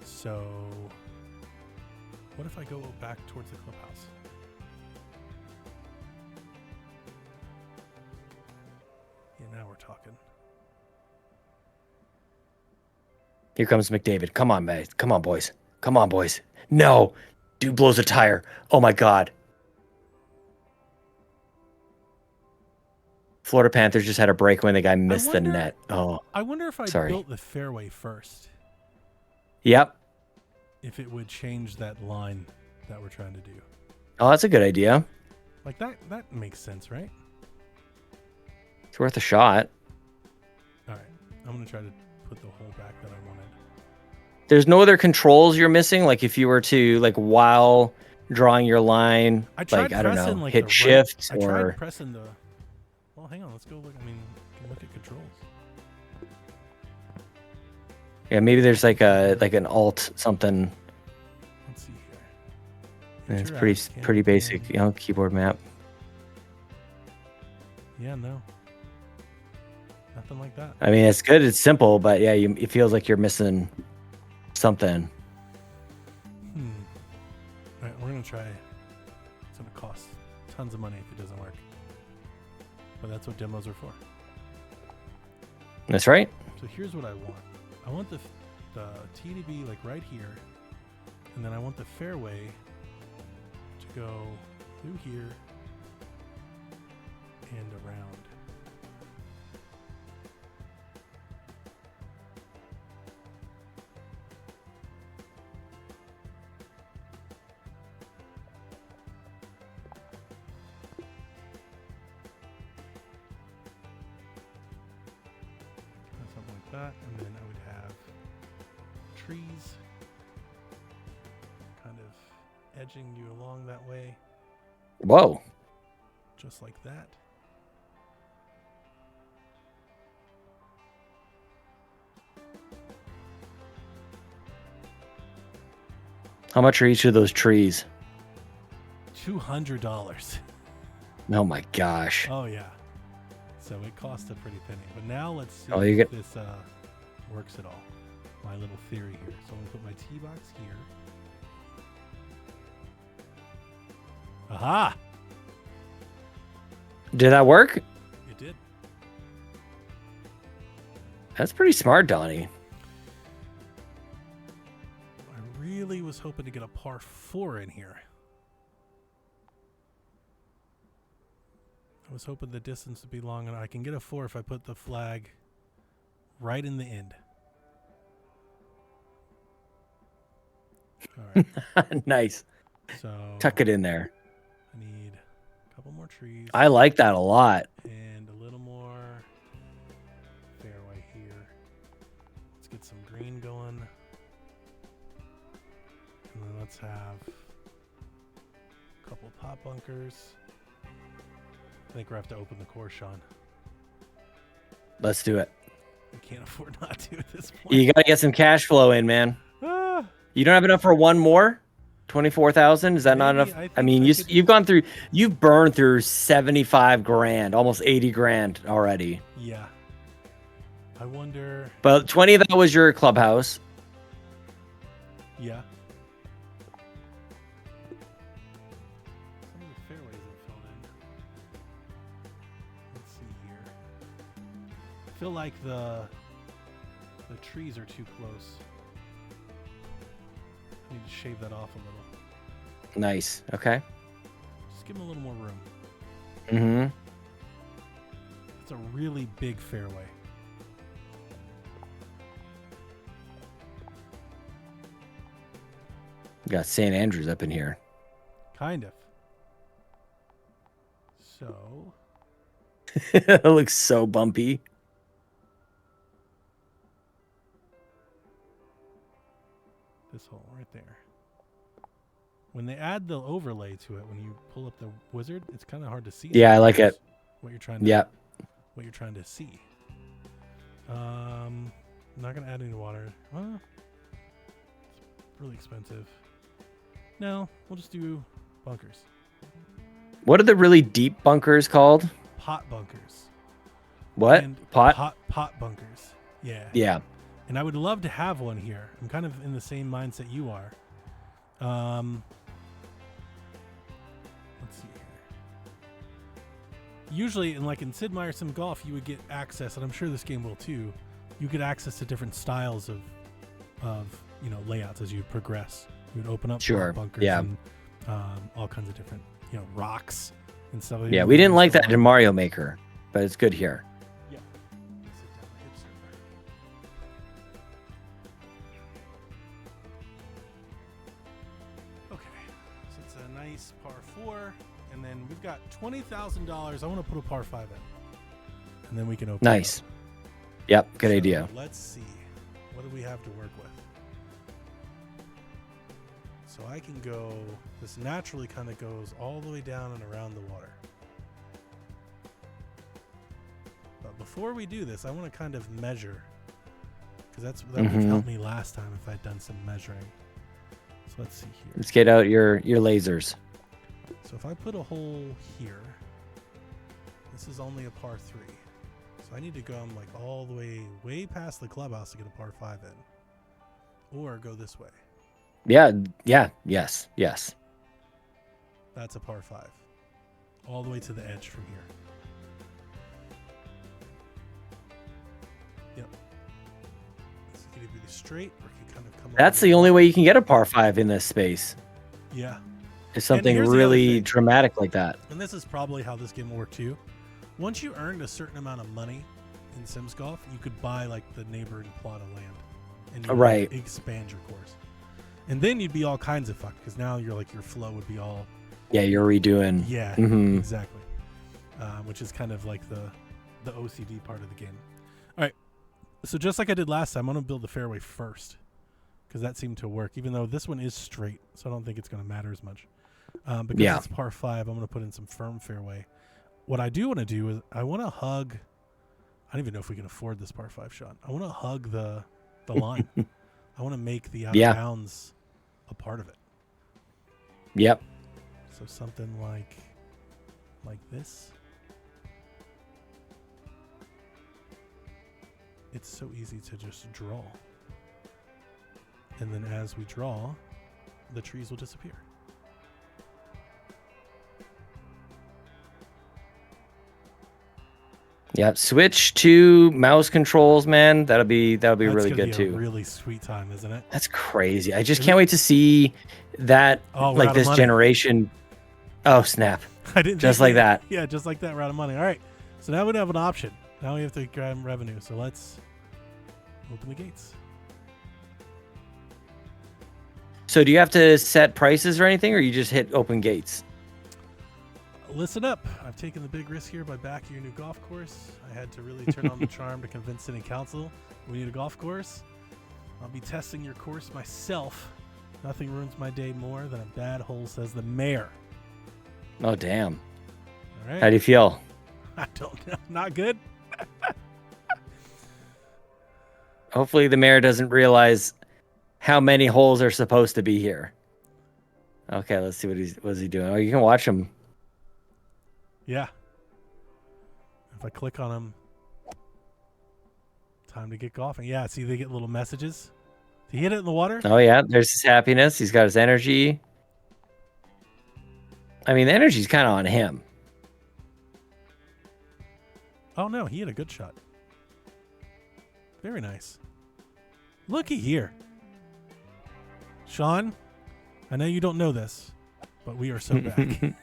So, what if I go back towards the clubhouse? Yeah, now we're talking. Here comes McDavid. Come on, man. Come on, boys. Come on, boys. No. Dude blows a tire. Oh, my God. Florida Panthers just had a break when the guy missed the net. Oh, I wonder if I built the fairway first. Yep. If it would change that line that we're trying to do. Oh, that's a good idea. Like that makes sense, right? It's worth a shot. All right. I'm going to try to put the hole back that I wanted. There's no other controls you're missing? Like if you were to, like, while drawing your line, I tried like I don't know, like hit shift I or tried pressing the. Well, hang on. Let's go look. I mean, you can look at controls. yeah, maybe there's like an alt something. Let's see here. It's pretty basic, you know, keyboard map. Yeah, no. Nothing like that. I mean, it's good. It's simple, but yeah, it feels like you're missing something. All right, we're gonna try. It's gonna cost tons of money if it doesn't work, but that's what demos are for. That's right. So here's what I want. I want the tee to be like right here, and then I want the fairway to go through here and around. Something like that, and then I would have trees kind of edging you along that way, Whoa. just like that. How much are each of those trees? $200. Oh my gosh. Oh yeah. So it costs a pretty penny. But now let's see if this works at all. My little theory here. So I'm gonna put my tee box here. Aha! Did that work? It did. That's pretty smart, Donnie. I really was hoping to get a par 4 in here. I was hoping the distance would be long enough. I can get a 4 if I put the flag right in the end. All right. Nice. So Tuck it in there. I need a couple more trees. I like that a lot. And a little more fairway here. Let's get some green going. And then let's have a couple pot bunkers. I think we're going to have to open the course, Sean. Let's do it. We can't afford not to at this point. You got to get some cash flow in, man. Ah, You don't have enough for one more? 24,000? Is that not maybe. enough? I mean, you've burned through 75 grand, almost 80 grand already. Yeah. I wonder. But 20 of that was your clubhouse. Yeah. Some of the fairways have filled in. Let's see here. I feel like the trees are too close. I need to shave that off a little. Nice. Okay. Just give them a little more room. Mm-hmm. It's a really big fairway. Got St. Andrews up in here. Kind of. So. It looks so bumpy. This hole right there. When they add the overlay to it, when you pull up the wizard, it's kind of hard to see. Yeah, I like it. What you're trying to. Yeah. What you're trying to see. I'm not gonna add any water. Well, it's really expensive. No, we'll just do bunkers. What are the really deep bunkers called? Pot bunkers. What? And Pot? Pot bunkers. Yeah. Yeah. And I would love to have one here. I'm kind of in the same mindset you are. Let's see here. Usually, in Sid Meier's Sim Golf, you would get access, and I'm sure this game will too. You get access to different styles of layouts as you progress. You would open up bunkers and all kinds of different rocks and stuff. Yeah, we didn't like that in Mario Maker, but it's good here. Yeah. Okay, so it's a nice par 4, and then we've got $20,000. I want to put a par 5 in, and then we can open. Nice. It up. Yep, good idea. Let's see. What do we have to work with? So I can go, this naturally kind of goes all the way down and around the water. But before we do this, I want to kind of measure, because that would have helped me last time if I'd done some measuring. So let's see here. Let's get out your lasers. So if I put a hole here, this is only a par 3. So I need to go like all the way past the clubhouse to get a par 5 in. Or go this way. Yes. That's a par 5. All the way to the edge from here. Yep. So you can either be straight or you can kind of come. That's the only way you can get a par 5 in this space. Yeah. It's something really dramatic like that. And this is probably how this game will work too. Once you earned a certain amount of money in Sims Golf, you could buy like the neighboring plot of land. And you right. expand your course. And then you'd be all kinds of fucked because now you're like your flow would be all. Yeah, you're redoing. Yeah, exactly. Which is kind of like the OCD part of the game. All right. So just like I did last time, I'm going to build the fairway first because that seemed to work, even though this one is straight. So I don't think it's going to matter as much. Because it's par 5, I'm going to put in some firm fairway. What I do want to do is I want to hug. I don't even know if we can afford this par 5 shot. I want to hug the line. I want to make the out of bounds a part of it. Yep. So something like this. It's so easy to just draw. And then as we draw, the trees will disappear. Yep. Switch to mouse controls, man. That'll be really good too. A really sweet time, isn't it? That's crazy. I just can't wait to see that like this generation. Oh snap! I didn't just like that. Yeah, just like that. We're out of money. All right. So now we have an option. Now we have to grab revenue. So let's open the gates. So do you have to set prices or anything, or you just hit open gates? Listen up. I've taken the big risk here by backing your new golf course. I had to really turn on the charm to convince city council we need a golf course. I'll be testing your course myself. Nothing ruins my day more than a bad hole, says the mayor. Oh, damn. All right. How do you feel? I don't know. Not good. Hopefully the mayor doesn't realize how many holes are supposed to be here. Okay, let's see what's he doing. Oh, you can watch him. Yeah. If I click on him, time to get golfing. Yeah, see, they get little messages. Did he hit it in the water? Oh, yeah. There's his happiness. He's got his energy. I mean, the energy's kind of on him. Oh, no. He hit a good shot. Very nice. Looky here. Sean, I know you don't know this, but we are so back.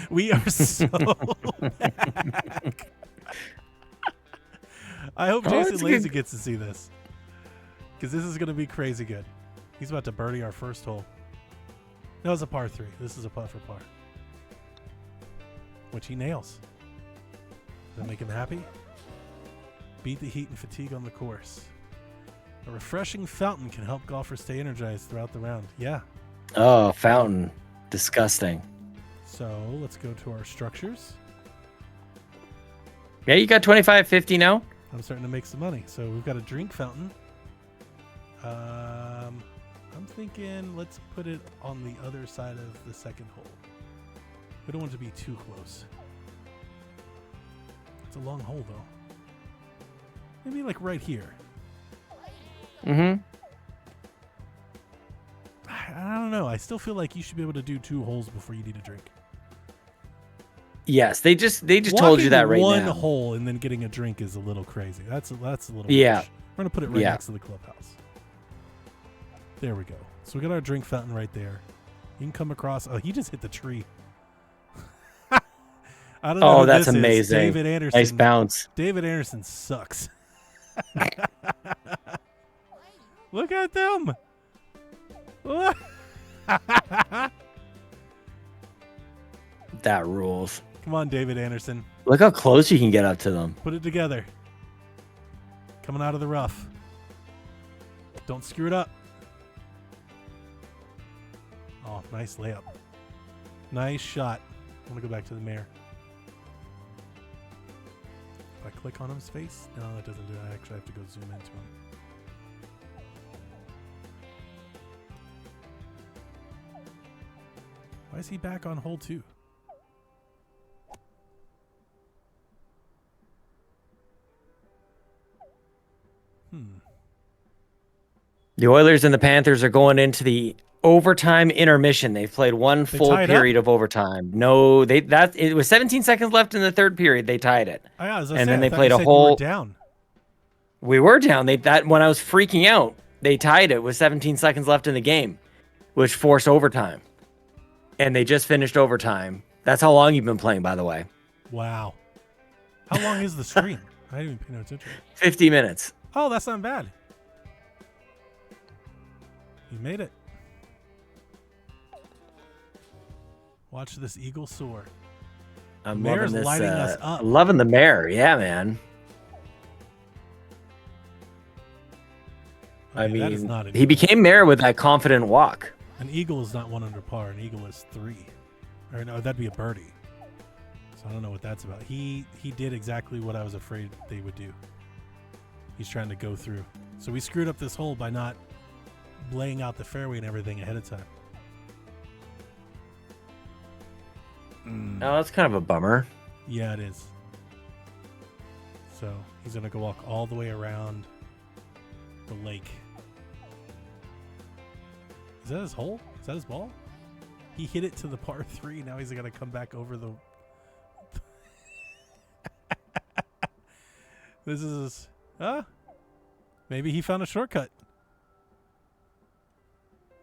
We are so back. I hope Jason Lazy gets to see this, because this is going to be crazy good. He's about to birdie our first hole. No, it's a par 3. This is a putt for par, which he nails. Does that make him happy? Beat the heat and fatigue on the course. A refreshing fountain can help golfers stay energized throughout the round. Yeah. Oh, fountain. Disgusting. So let's go to our structures. Yeah, you got 25.50 now? I'm starting to make some money. So we've got a drink fountain. I'm thinking let's put it on the other side of the second hole. We don't want it to be too close. It's a long hole though. Maybe like right here. Mm-hmm. I don't know. I still feel like you should be able to do 2 holes before you need a drink. Yes, they just told you that right one now. One hole and then getting a drink is a little crazy. That's a little yeah. much. We're gonna put it right next to the clubhouse. There we go. So we got our drink fountain right there. You can come across. Oh, he just hit the tree. I don't know. Oh, that's amazing. David Anderson. Nice bounce. David Anderson sucks. Look at them. That rules. Come on, David Anderson. Look how close you can get up to them. Put it together. Coming out of the rough. Don't screw it up. Oh, Oh, nice layup. Nice shot. I'm going to go back to the mayor. If I click on his face? No, that doesn't do it. I actually have to go zoom into him. Why is he back on hole 2? The Oilers and the Panthers are going into the overtime intermission. They've played one full period of overtime. No, it was 17 seconds left in the third period. They tied it. Oh, yeah, and then they played a whole. We were down. We were down. When I was freaking out, they tied it with 17 seconds left in the game, which forced overtime. And they just finished overtime. That's how long you've been playing, by the way. Wow. How long is the stream? I didn't even pay no attention. 50 minutes. Oh, that's not bad. You made it. Watch this eagle soar. I'm Mayor's loving this. lighting us up. Loving the mayor. Yeah, man. Okay, I mean, not he became mayor with that confident walk. An eagle is not 1 under par. An eagle is 3. Or no, that'd be a birdie. So I don't know what that's about. He did exactly what I was afraid they would do. He's trying to go through. So we screwed up this hole by not laying out the fairway and everything ahead of time. Oh, that's kind of a bummer. Yeah, it is. So he's going to go walk all the way around the lake. Is that his hole? Is that his ball? He hit it to the par 3. Now he's got to come back over the... This is... Maybe he found a shortcut.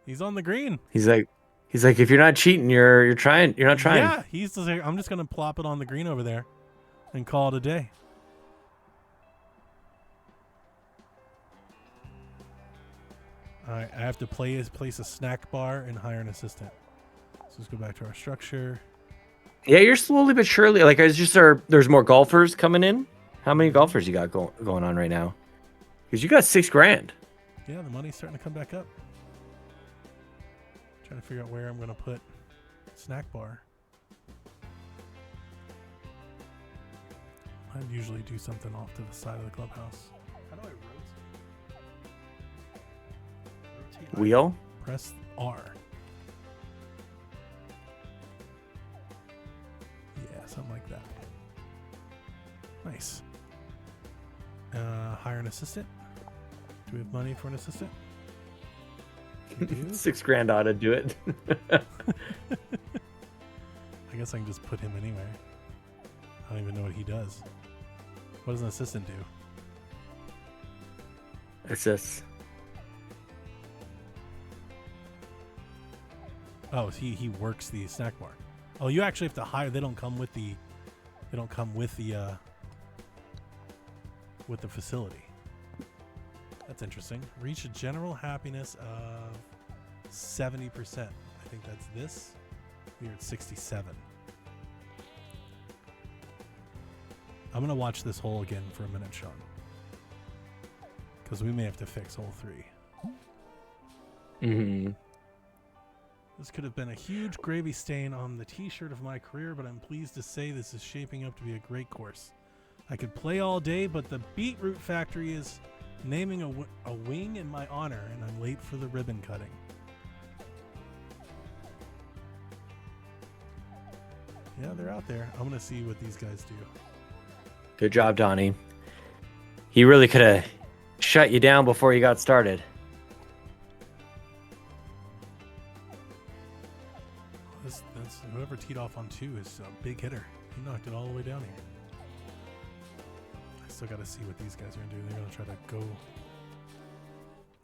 He's on the green. He's like, if you're not cheating, you're not trying. Yeah, he's just like, I'm just gonna plop it on the green over there, and call it a day. All right, I have to place a snack bar and hire an assistant. So let's go back to our structure. Yeah, you're slowly but surely. Like, it's just there's more golfers coming in. How many golfers you got going on right now? Because you got $6,000. Yeah, the money's starting to come back up. Trying to figure out where I'm going to put snack bar. I usually do something off to the side of the clubhouse. How do I rotate? Wheel? Press R. Yeah, something like that. Nice. Hire an assistant. Do we have money for an assistant? $6,000 ought to do it. I guess I can just put him anywhere. I don't even know what he does. What does an assistant do? Assist. Oh, he works the snack bar. Oh, you actually have to hire. They don't come with the. They don't come with the. With the facility. That's interesting. Reach a general happiness of 70%. I think that's this. We're at 67. I'm going to watch this hole again for a minute, Sean. Because we may have to fix hole 3. Mm-hmm. This could have been a huge gravy stain on the t-shirt of my career, but I'm pleased to say this is shaping up to be a great course. I could play all day, but the Beetroot Factory is naming a wing in my honor, and I'm late for the ribbon cutting. Yeah, they're out there. I'm going to see what these guys do. Good job, Donnie. He really could have shut you down before you got started. That's whoever teed off on 2 is a big hitter. He knocked it all the way down here. I still got to see what these guys are going to do. They're going to try to go. They're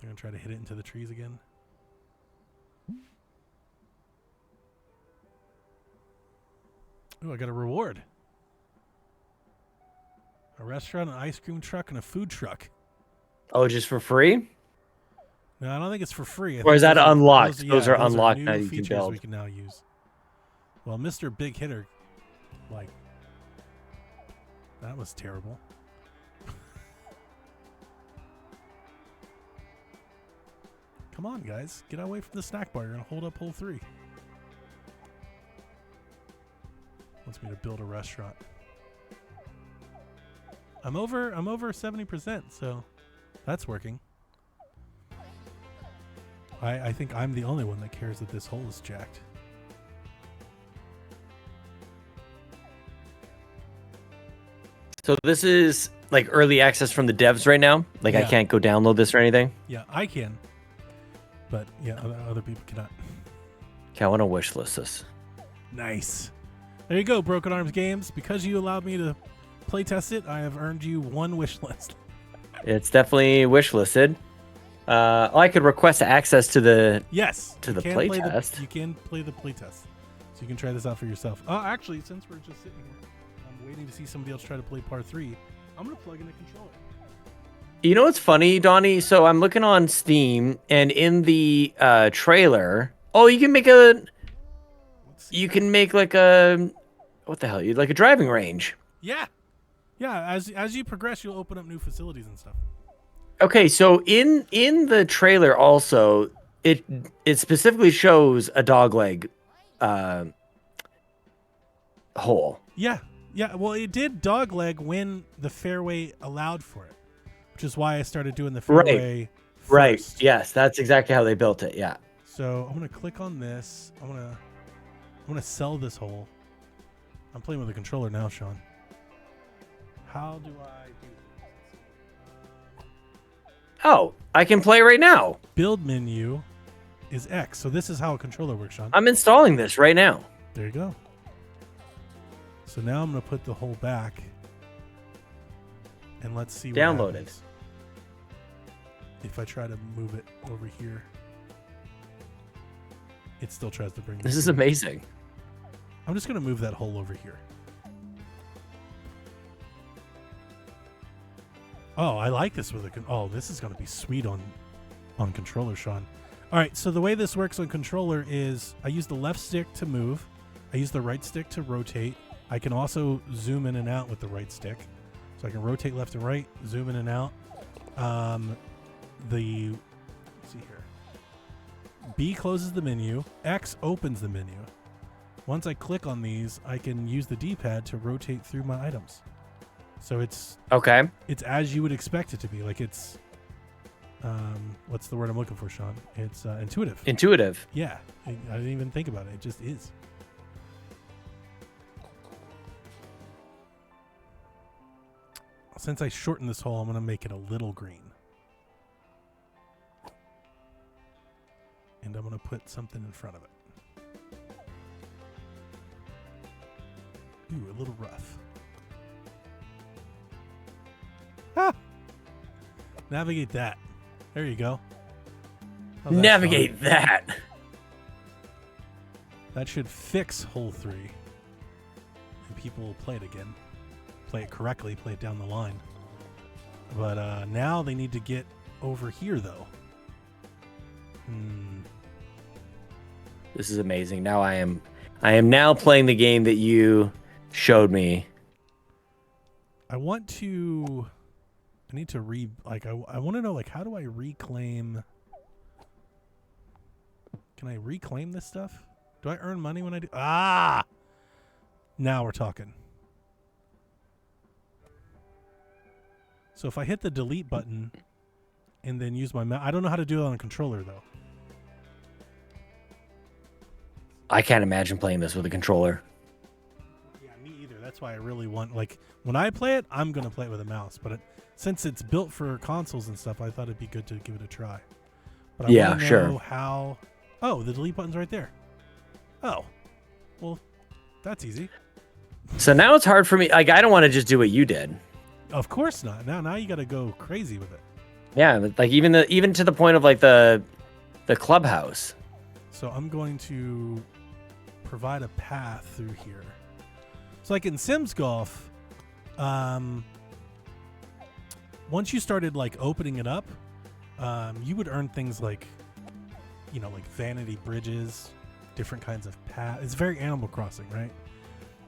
going to try to hit it into the trees again. Ooh, I got a reward. A restaurant, an ice cream truck, and a food truck. Oh, just for free? No, I don't think it's for free. Or is that unlocked? Those are unlocked now. You can build. We can now use. Well, Mr. Big Hitter, like, that was terrible. Come on, guys. Get away from the snack bar. You're going to hold up hole 3. Wants me to build a restaurant. I'm over 70%, so that's working. I think I'm the only one that cares that this hole is jacked. So this is like early access from the devs right now? Like I can't go download this or anything? Yeah, I can. But yeah, other people cannot. Okay, I want to wish list this. Nice. There you go, Broken Arms Games. Because you allowed me to playtest it, I have earned you one wish list. It's definitely wish listed. I could request access to the playtest. You can play the playtest, so you can try this out for yourself. Actually, since we're just sitting here, I'm waiting to see somebody else try to play Par 3. I'm gonna plug in a controller. You know what's funny, Donnie? So I'm looking on Steam, and in the trailer, you can make like a what the hell? Like a driving range. Yeah. As you progress, you'll open up new facilities and stuff. Okay, so in the trailer also, it specifically shows a dogleg hole. Yeah. Well, it did dogleg when the fairway allowed for it, which is why I started doing the fairway first. Right. Yes, that's exactly how they built it. Yeah. So I'm gonna click on this. I'm gonna sell this hole. I'm playing with a controller now, Sean. How do I do this? Oh, I can play right now. Build menu is X. So this is how a controller works, Sean. I'm installing this right now. There you go. So now I'm going to put the hole back. And let's see what download happens. If I try to move it over here, it still tries to bring me. This is amazing. I'm just going to move that hole over here. Oh, I like this with a this is going to be sweet on controller, Sean. All right, so the way this works on controller is I use the left stick to move. I use the right stick to rotate. I can also zoom in and out with the right stick. So I can rotate left and right, zoom in and out. Let's see here. B closes the menu. X opens the menu. Once I click on these, I can use the D-pad to rotate through my items. So it's It's as you would expect it to be. Like it's, what's the word I'm looking for, Sean? It's intuitive. Intuitive. Yeah, I didn't even think about it. It just is. Since I shortened this hole, I'm going to make it a little green. And I'm going to put something in front of it. Ooh, a little rough. Ah! Navigate that. There you go. Navigate that. That should fix hole 3. And people will play it again. Play it correctly, play it down the line. But now they need to get over here, though. This is amazing. Now I am now playing the game that you showed me. I need to I want to know, like, how do I reclaim? Can I reclaim this stuff? Do I earn money when I do? Ah! Now we're talking. So if I hit the delete button and then use my mouse, I don't know how to do it on a controller, though. I can't imagine playing this with a controller. Yeah, me either. That's why I really want, like, when I play it, I'm going to play it with a mouse. But since it's built for consoles and stuff, I thought it'd be good to give it a try. But I want to know how... Oh, the delete button's right there. Oh. Well, that's easy. So now it's hard for me. Like, I don't want to just do what you did. Of course not. Now you got to go crazy with it. Yeah, like even to the point of like the clubhouse. So I'm going to provide a path through here. So like in Sims Golf, once you started like opening it up, you would earn things like, like vanity bridges, different kinds of paths. It's very Animal Crossing, right?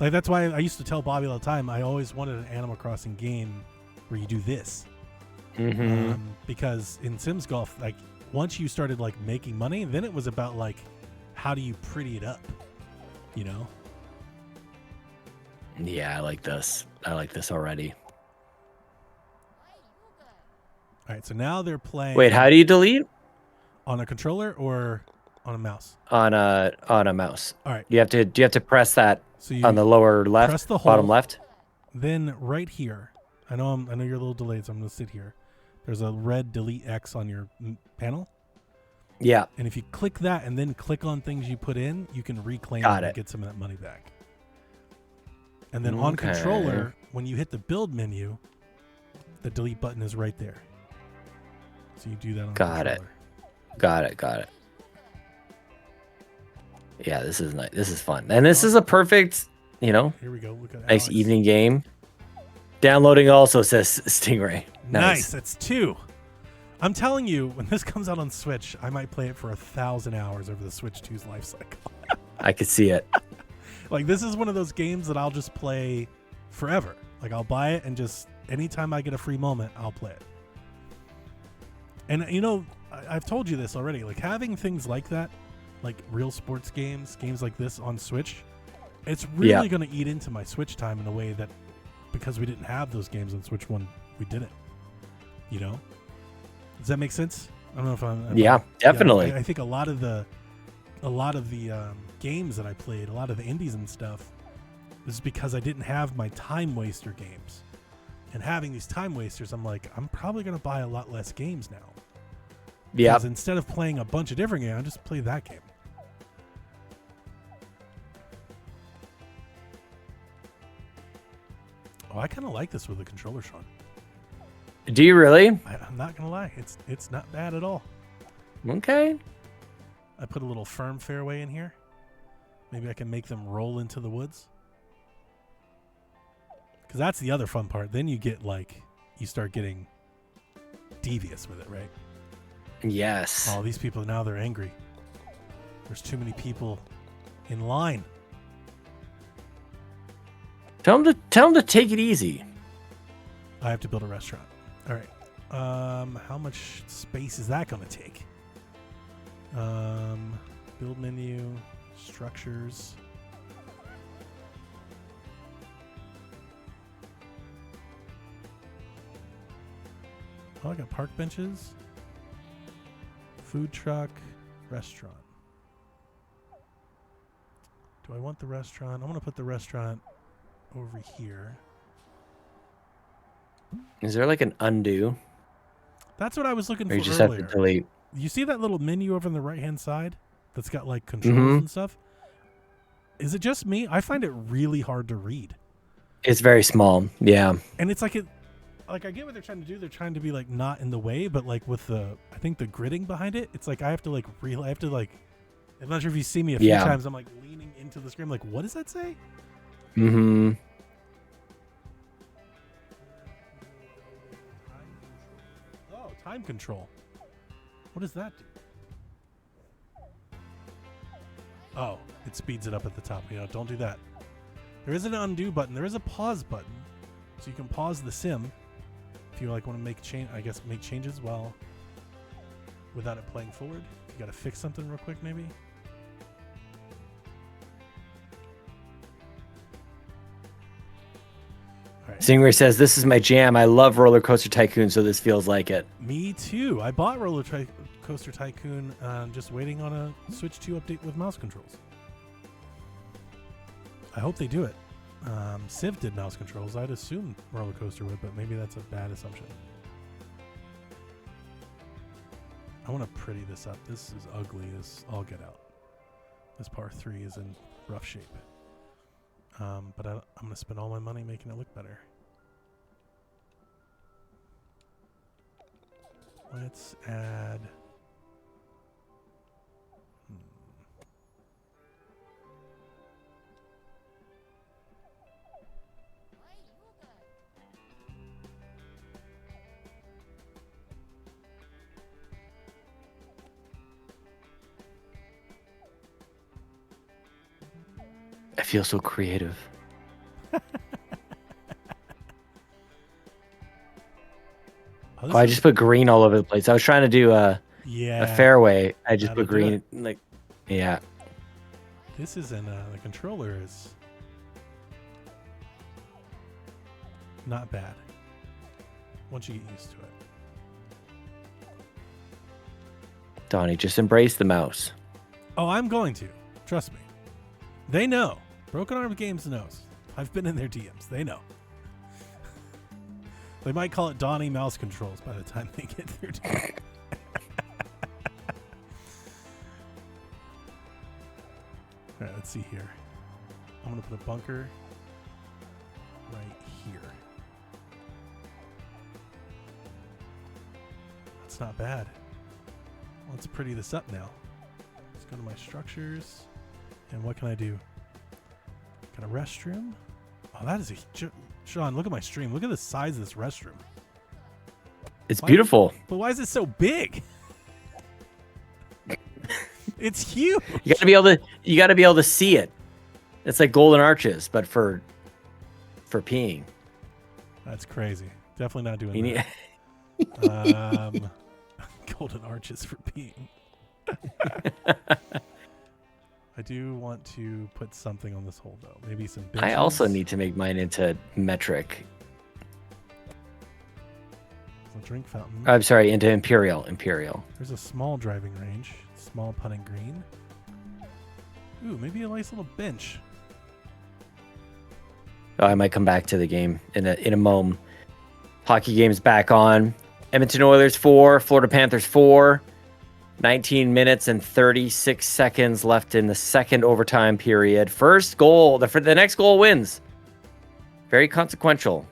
Like that's why I used to tell Bobby all the time, I always wanted an Animal Crossing game where you do this. Mm-hmm. Because in Sims Golf, like once you started like making money, then it was about like, how do you pretty it up? Yeah, I like this. I like this already. All right, so now they're playing. Wait, how do you delete? On a controller or on a mouse? On a mouse. All right. Do you have to press that so you on the lower left, press the bottom hole, left? Then right here, I know you're a little delayed, so I'm gonna sit here. There's a red delete X on your panel. Yeah. And if you click that and then click on things you put in, you can reclaim Got it it. and get some of that money back. And then on controller, when you hit the build menu, the delete button is right there. So you do that on controller. Got it. Yeah, this is nice. This is fun. And this is a perfect, here we go. Look at nice Alex. evening game. Downloading also says Stingray. Nice. That's 2. I'm telling you, when this comes out on Switch, I might play it for 1,000 hours over the Switch 2's life cycle. I could see it. Like, this is one of those games that I'll just play forever. Like, I'll buy it and just anytime I get a free moment, I'll play it. And, I've told you this already. Like, having things like that, like real sports games like this on Switch, it's really going to eat into my Switch time in a way that, because we didn't have those games on Switch 1, we didn't. Does that make sense? I don't know if I'm. Definitely. I think a lot of the games that I played, a lot of the indies and stuff, is because I didn't have my time waster games. And having these time wasters, I'm like, I'm probably going to buy a lot less games now. Yeah. Because instead of playing a bunch of different games, I just play that game. Oh, I kind of like this with the controller, Sean. Do you really? I'm not gonna lie, it's not bad at all. Okay. I put a little firm fairway in here. Maybe I can make them roll into the woods. Because that's the other fun part. Then you start getting devious with it, right? Yes. Oh, these people now they're angry. There's too many people in line. Tell them to take it easy. I have to build a restaurant. All right. How much space is that going to take? Build menu, structures. Oh, I got park benches, food truck, restaurant. Do I want the restaurant? I want to put the restaurant over here. Is there like an undo? That's what I was looking for Or you just earlier. have to delete. You see that little menu over on the right-hand side that's got like controls and stuff? Is it just me? I find it really hard to read. It's very small. Yeah. And it's like I get what they're trying to do. They're trying to be like not in the way, but like with I think the gridding behind it, it's like I have to I'm not sure if you see me a few times. I'm like leaning into the screen. Like, what does that say? Mm-hmm. Oh, time control. What does that do? Oh, it speeds it up at the top. Don't do that. There is an undo button. There is a pause button, so you can pause the sim if you want to make changes without it playing forward. If you got to fix something real quick, maybe. All right. Stingray says, "This is my jam. I love Roller Coaster Tycoon, so this feels like it." Me too. I bought Roller Coaster Tycoon, just waiting on a Switch 2 update with mouse controls. I hope they do it. Civ did mouse controls. I'd assume Roller Coaster would, but maybe that's a bad assumption. I want to pretty this up. This is ugly as all get out. This par 3 is in rough shape. But I'm going to spend all my money making it look better. Let's add... I feel so creative. I just put green all over the place. I was trying to do a fairway. I just put green. This isn't the controller is. not bad. Once you get used to it. Donnie, just embrace the mouse. Oh, I'm going to. Trust me. They know. Broken Arm Games knows. I've been in their DMs. They know. They might call it Donnie mouse controls by the time they get through to it. All right, let's see here. I'm going to put a bunker right here. That's not bad. Let's pretty this up now. Let's go to my structures. And what can I do? Got a restroom? Oh, that is a... Sean, look at my stream. Look at the size of this restroom. It's beautiful. But why is it so big? It's huge. You gotta be able to see it. It's like Golden Arches, but for peeing. That's crazy. Definitely not doing that. Golden Arches for peeing. I do want to put something on this hole, though. Maybe some benches. I also need to make mine into metric. A drink fountain. I'm sorry, into Imperial. There's a small driving range. Small putting green. Ooh, maybe a nice little bench. Oh, I might come back to the game in a moment. Hockey game's back on. Edmonton Oilers 4, Florida Panthers 4. 19 minutes and 36 seconds left in the second overtime period. First goal, the next goal wins. Very consequential.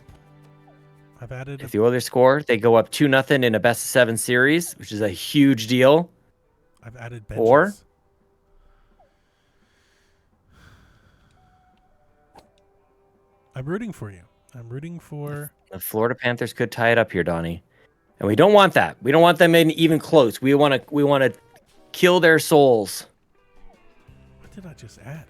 I've added. If the Oilers score, they go up 2-0 in a best of 7 series, which is a huge deal. I've added benches. Or I'm rooting for you. I'm rooting for the Florida Panthers could tie it up here, Donnie. And we don't want that. We don't want them in even close. We want to kill their souls. What did I just add?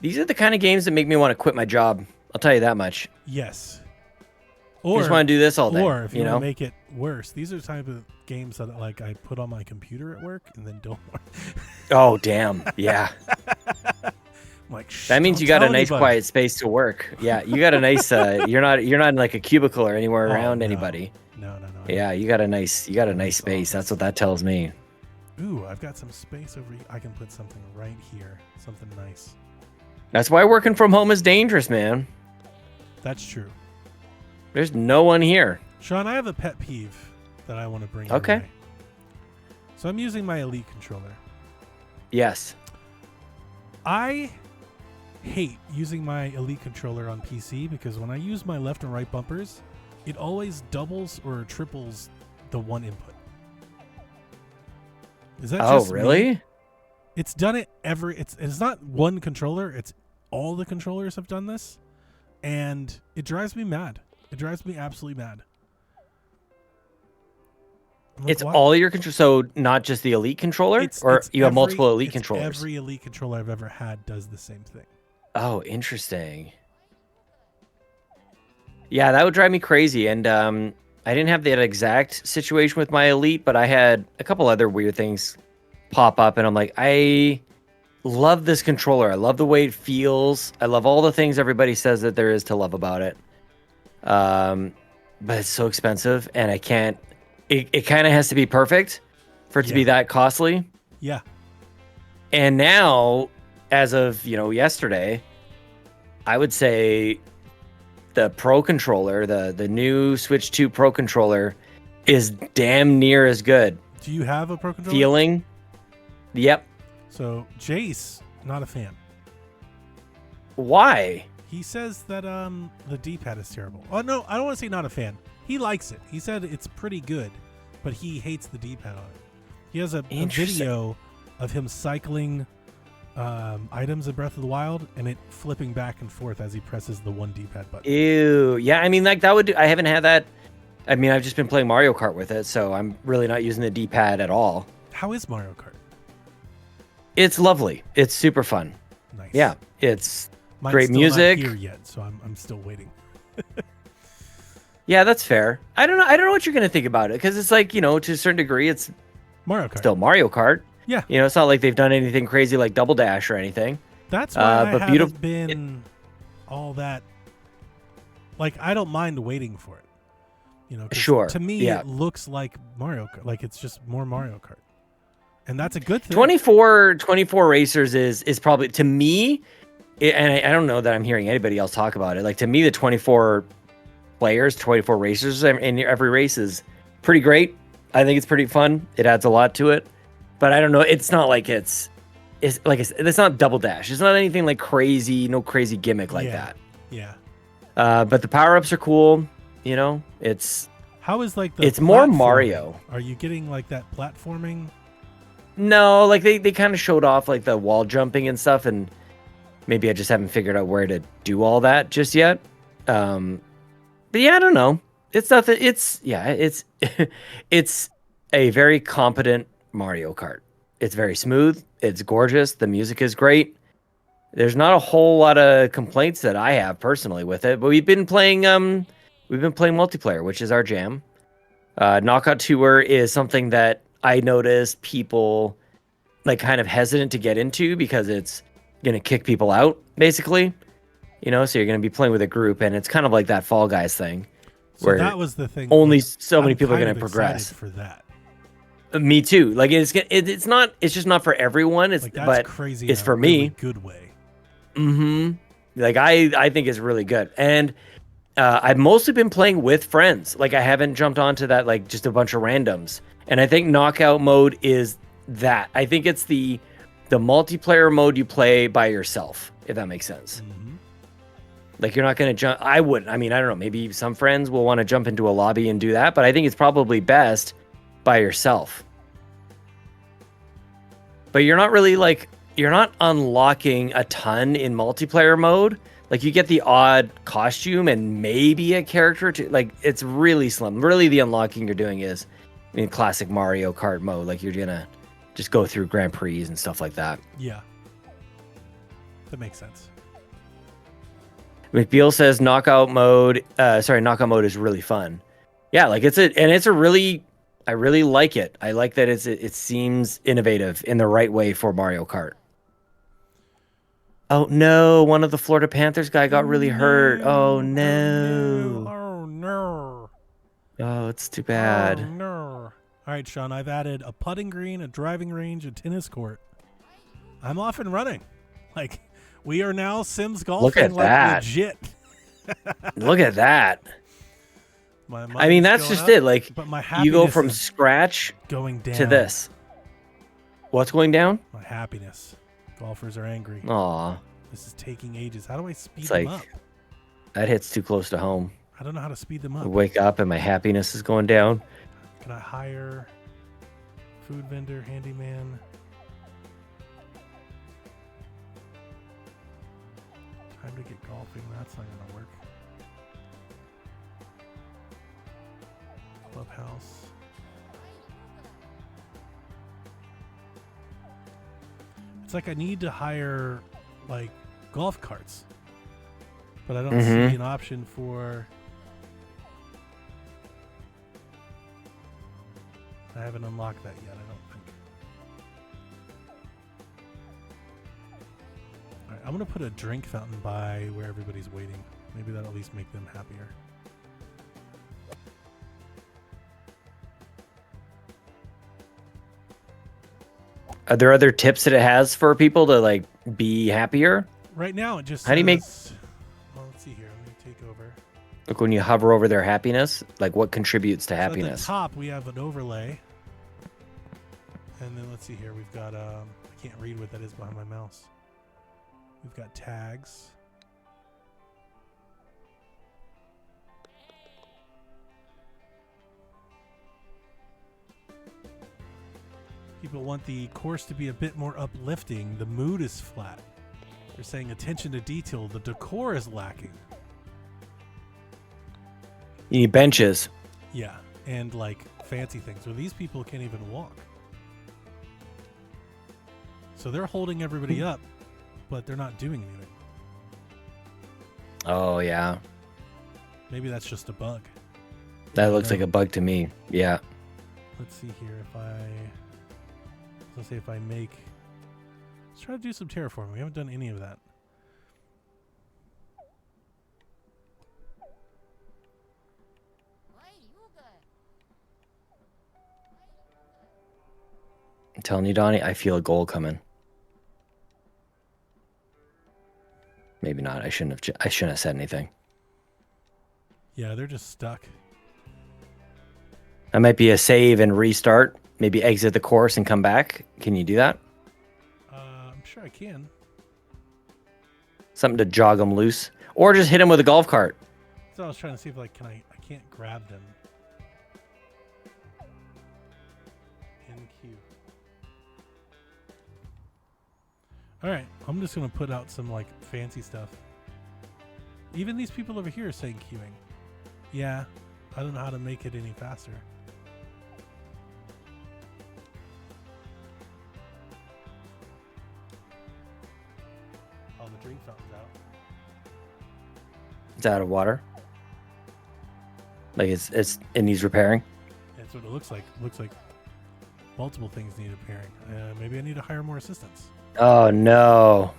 These are the kind of games that make me want to quit my job. I'll tell you that much. Yes. Or I just want to do this all day. Or if you want to make it worse, these are the type of games that like I put on my computer at work and then don't work. Oh damn! Yeah. Like that means you got a nice quiet space to work. Yeah, you got a nice. You're not in like a cubicle or anywhere around anybody. No. Yeah, you got a nice space. That's what that tells me. Ooh, I've got some space over here. I can put something right here. Something nice. That's why working from home is dangerous, man. That's true. There's no one here. Sean, I have a pet peeve that I want to bring. Okay. Away. So I'm using my Elite controller. Yes. I hate using my Elite controller on PC because when I use my left and right bumpers, it always doubles or triples the one input. Is that just really? Me? It's done it it's not one controller, it's all the controllers have done this, and it drives me mad. It drives me absolutely mad. Like, it's what? All your controllers, so not just the Elite controller, or you have multiple Elite controllers? Every Elite controller I've ever had does the same thing. Oh, interesting. Yeah, that would drive me crazy. And I didn't have that exact situation with my Elite, but I had a couple other weird things pop up, and I'm like, I love this controller. I love the way it feels. I love all the things everybody says that there is to love about it. But it's so expensive, and I can't. It kind of has to be perfect for it to be that costly. Yeah. And now, as of yesterday, I would say the Pro controller, the new Switch 2 Pro controller, is damn near as good. Do you have a Pro controller? Feeling. Yep. So Jace, not a fan. Why? He says that the D-pad is terrible. Oh no, I don't want to say not a fan. He likes it. He said it's pretty good, but he hates the D-pad on it. He has a video of him cycling items in Breath of the Wild and it flipping back and forth as he presses the one D-pad button. Ew. Yeah, I mean, like that would. I haven't had that. I mean, I've just been playing Mario Kart with it, so I'm really not using the D-pad at all. How is Mario Kart? It's lovely. It's super fun. Nice. Yeah, it's Mine's great still music. Not here yet, so I'm still waiting. Yeah, that's fair. I don't know what you're gonna think about it, because it's like, to a certain degree, it's Mario Kart. Still Mario Kart. Yeah. You know, it's not like they've done anything crazy like Double Dash or anything. That's why I haven't been all that. Like, I don't mind waiting for it. You know, sure. To me, it looks like Mario Kart. Like, it's just more Mario Kart. And that's a good thing. 24 Racers is probably, to me, and I don't know that I'm hearing anybody else talk about it. Like, to me, the 24 players, 24 racers in every race is pretty great. I think it's pretty fun. It adds a lot to it. But I don't know. It's not like it's like it's not Double Dash. It's not anything like crazy, no crazy gimmick like that. Yeah. But the power-ups are cool. You know, it's how is like the it's more Mario. Are you getting like that platforming? No, like they kind of showed off like the wall jumping and stuff, and maybe I just haven't figured out where to do all that just yet. But yeah, I don't know. It's nothing. It's it's a very competent Mario Kart. It's very smooth. It's gorgeous. The music is great. There's not a whole lot of complaints that I have personally with it, but we've been playing multiplayer, which is our jam. Knockout Tour is something that I noticed people like kind of hesitant to get into because it's going to kick people out, basically. You know, so you're going to be playing with a group, and it's kind of like that Fall Guys thing. So where that was the thing. Only so many people are going to progress. For that. Me too. Like it's just not for everyone. It's like, that's but crazy. It's for really me. Good way. Like I think it's really good, and I've mostly been playing with friends. Like I haven't jumped onto that like just a bunch of randoms. And I think knockout mode is that. I think it's the multiplayer mode you play by yourself, if that makes sense. Like you're not going to jump. I wouldn't. I mean, I don't know. Maybe some friends will want to jump into a lobby and do that, but I think it's probably best by yourself. But you're not really like, you're not unlocking a ton in multiplayer mode. Like you get the odd costume and maybe a character to like, it's really slim. Really the unlocking you're doing is in classic Mario Kart mode. Like you're going to just go through Grand Prix and stuff like that. Yeah. That makes sense. McBeal says knockout mode is really fun. Yeah, like I really like it. I like that it seems innovative in the right way for Mario Kart. Oh no, one of the Florida Panthers guy got really hurt. Oh no. Oh no. Oh, it's too bad. Oh no. All right, Sean, I've added a putting green, a driving range, a tennis court. I'm off and running. Like we are now Sims golfing. Look at like that. Legit. Look at that. I mean, that's just it. Like, you go from scratch going down to this. What's going down? My happiness. Golfers are angry. Aw. This is taking ages. How do I speed them up? That hits too close to home. I don't know how to speed them up. I wake up and my happiness is going down. Can I hire food vendor, handyman? Time to get golfing. That's not going to work. Clubhouse. It's like I need to hire like golf carts, but I don't see an option for. I haven't unlocked that yet, I don't think. Alright, I'm going to put a drink fountain by where everybody's waiting. Maybe that'll at least make them happier. Are there other tips that it has for people to like be happier? Right now it just How do you make... Well, let's see here. Let me take over. Look, when you hover over their happiness, like what contributes to happiness? At the top, we have an overlay. And then let's see here. We've got, I can't read what that is behind my mouse. We've got tags. People want the course to be a bit more uplifting. The mood is flat. They're saying attention to detail. The decor is lacking. You need benches. Yeah, and like fancy things. Where these people can't even walk. So they're holding everybody up, but they're not doing anything. Oh, yeah. Maybe that's just a bug. That looks like a bug to me. Yeah. Let's see here if I... Let's see if I make. Let's try to do some terraforming. We haven't done any of that. I'm telling you, Donnie, I feel a goal coming. Maybe not. I shouldn't have said anything. Yeah, they're just stuck. That might be a save and restart. Maybe exit the course and come back. Can you do that? I'm sure I can. Something to jog them loose, or just hit them with a golf cart. So I was trying to see if like, I can't grab them. In queue. All right, I'm just gonna put out some like fancy stuff. Even these people over here are saying queuing. Yeah, I don't know how to make it any faster. Oh, the drink fountain's out. It's out of water. Like it needs repairing. That's what it looks like. Looks like multiple things need repairing. Maybe I need to hire more assistants. Oh no.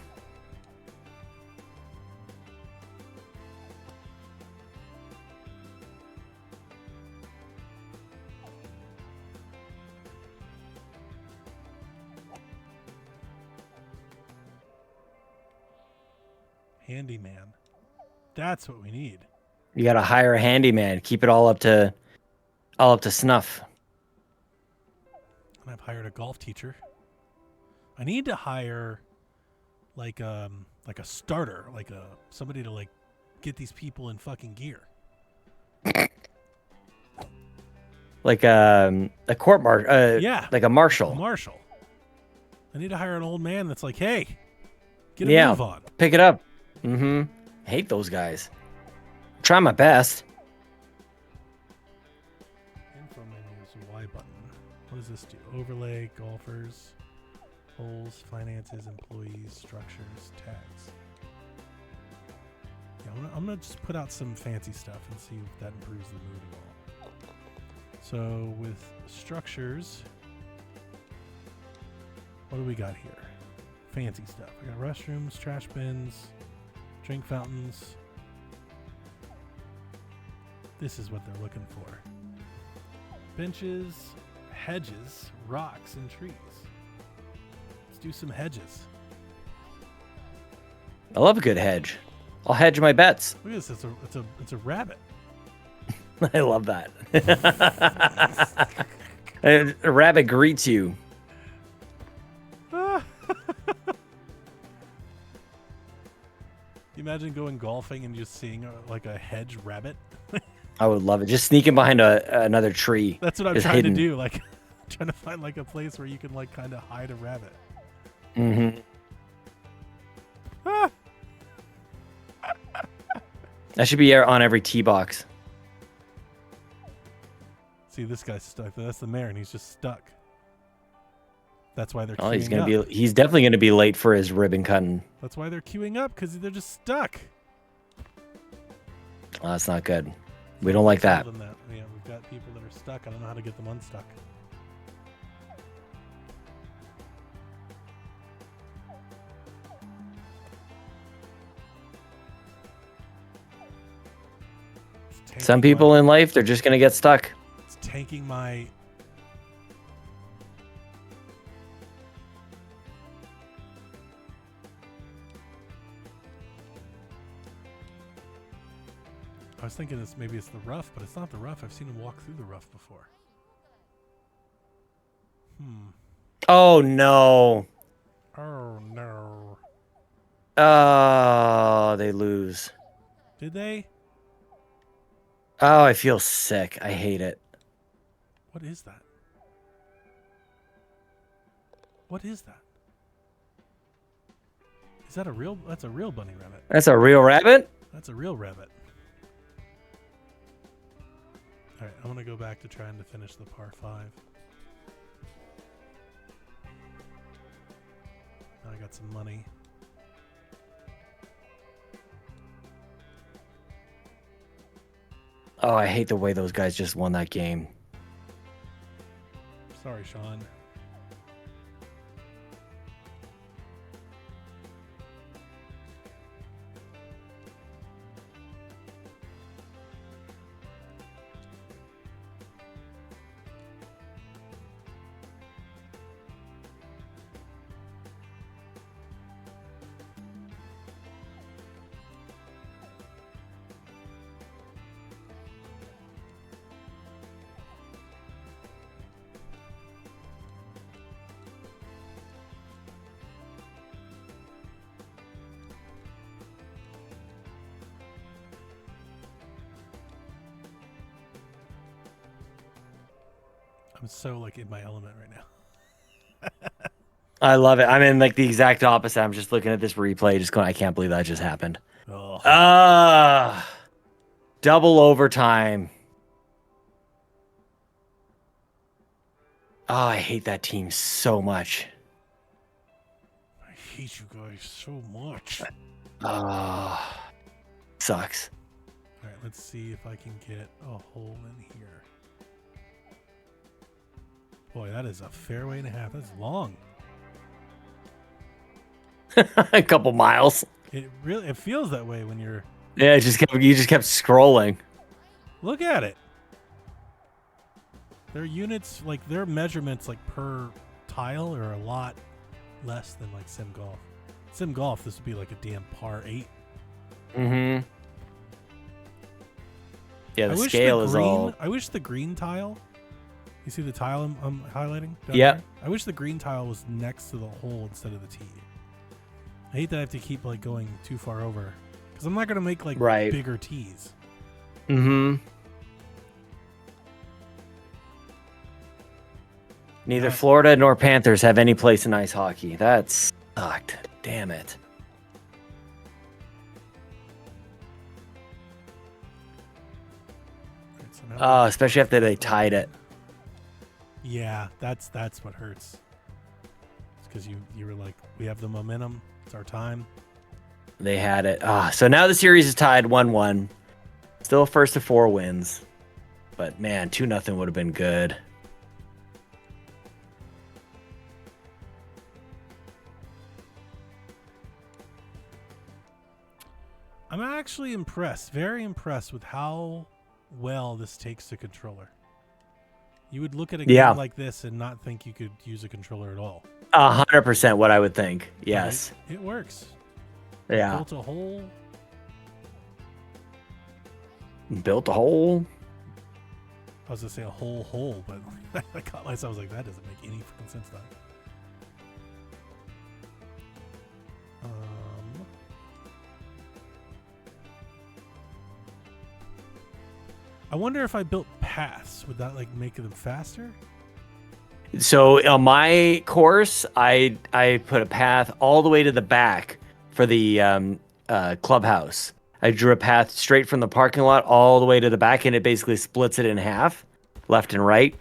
Handyman. That's what we need. You got to hire a handyman. Keep it all up to snuff. And I've hired a golf teacher. I need to hire like a starter, like somebody to like get these people in fucking gear. Like a court martial. Yeah. Like a marshal. A marshal. I need to hire an old man that's like, hey, get a move on. Pick it up. Mm-hmm. Hate those guys. Try my best. Info menus, Y button. What does this do? Overlay, golfers, holes, finances, employees, structures, tags. Yeah, I'm gonna just put out some fancy stuff and see if that improves the mood at all. So with structures, what do we got here? Fancy stuff. We got restrooms, trash bins, drink fountains. This is what they're looking for. Benches, hedges, rocks, and trees. Let's do some hedges. I love a good hedge. I'll hedge my bets. Look at this. It's a rabbit. I love that. A rabbit greets you. You imagine going golfing and just seeing like a hedge rabbit? I would love it. Just sneaking behind another tree. That's what I'm just trying hidden. to do. Like, trying to find like a place where you can like kind of hide a rabbit. Mm-hmm. Ah! That should be on every tee box. See, this guy's stuck. That's the mayor, and he's just stuck. That's why they're. Oh, he's queuing gonna up. be. He's definitely gonna be late for his ribbon cutting. That's why they're queuing up, because they're just stuck. Oh, that's not good. We don't like that. Yeah, we've got people that are stuck. I don't know how to get them unstuck. Some people in life, they're just gonna get stuck. It's tanking my. I was thinking maybe it's the rough, but it's not the rough. I've seen him walk through the rough before. Oh no. Oh no. Oh, they lose. Did they? Oh, I feel sick. I hate it. What is that? What is that? Is that a real? That's a real bunny rabbit. That's a real rabbit? That's a real rabbit. All right, I'm gonna go back to trying to finish the par 5. Now I got some money. Oh, I hate the way those guys just won that game. Sorry, Sean. I'm so like in my element right now. I love it. I'm in like the exact opposite. I'm just looking at this replay, just going, I can't believe that just happened. Oh. Double overtime. Oh, I hate that team so much. I hate you guys so much. Sucks. All right, let's see if I can get a hole in here. Boy, that is a fairway and a half. That's long. A couple miles. It feels that way when you're. Yeah, you just kept scrolling. Look at it. Their units, like their measurements, like per tile, are a lot less than like Sim Golf. Sim Golf, this would be like a damn par 8. Mm-hmm. Yeah, the scale is all. I wish the green tile. You see the tile I'm highlighting? Yeah. I wish the green tile was next to the hole instead of the tee. I hate that I have to keep like going too far over because I'm not gonna make like bigger tees. Mm-hmm. Neither Florida nor Panthers have any place in ice hockey. That sucked. Damn it. Especially after they tied it. Yeah, that's what hurts. It's because you were like, we have the momentum. It's our time. They had it. So now the series is tied 1-1. Still first to 4 wins. But man, 2-0 would have been good. I'm actually impressed, very impressed with how well this takes the controller. You would look at a game like this and not think you could use a controller at all. 100% what I would think. Yes. It works. Yeah. Built a hole. Built a hole. I was going to say a whole hole, but I caught myself. I was like, that doesn't make any fucking sense. I wonder if I built paths, would that like make them faster? So on my course, I put a path all the way to the back for the clubhouse. I drew a path straight from the parking lot all the way to the back, and it basically splits it in half, left and right.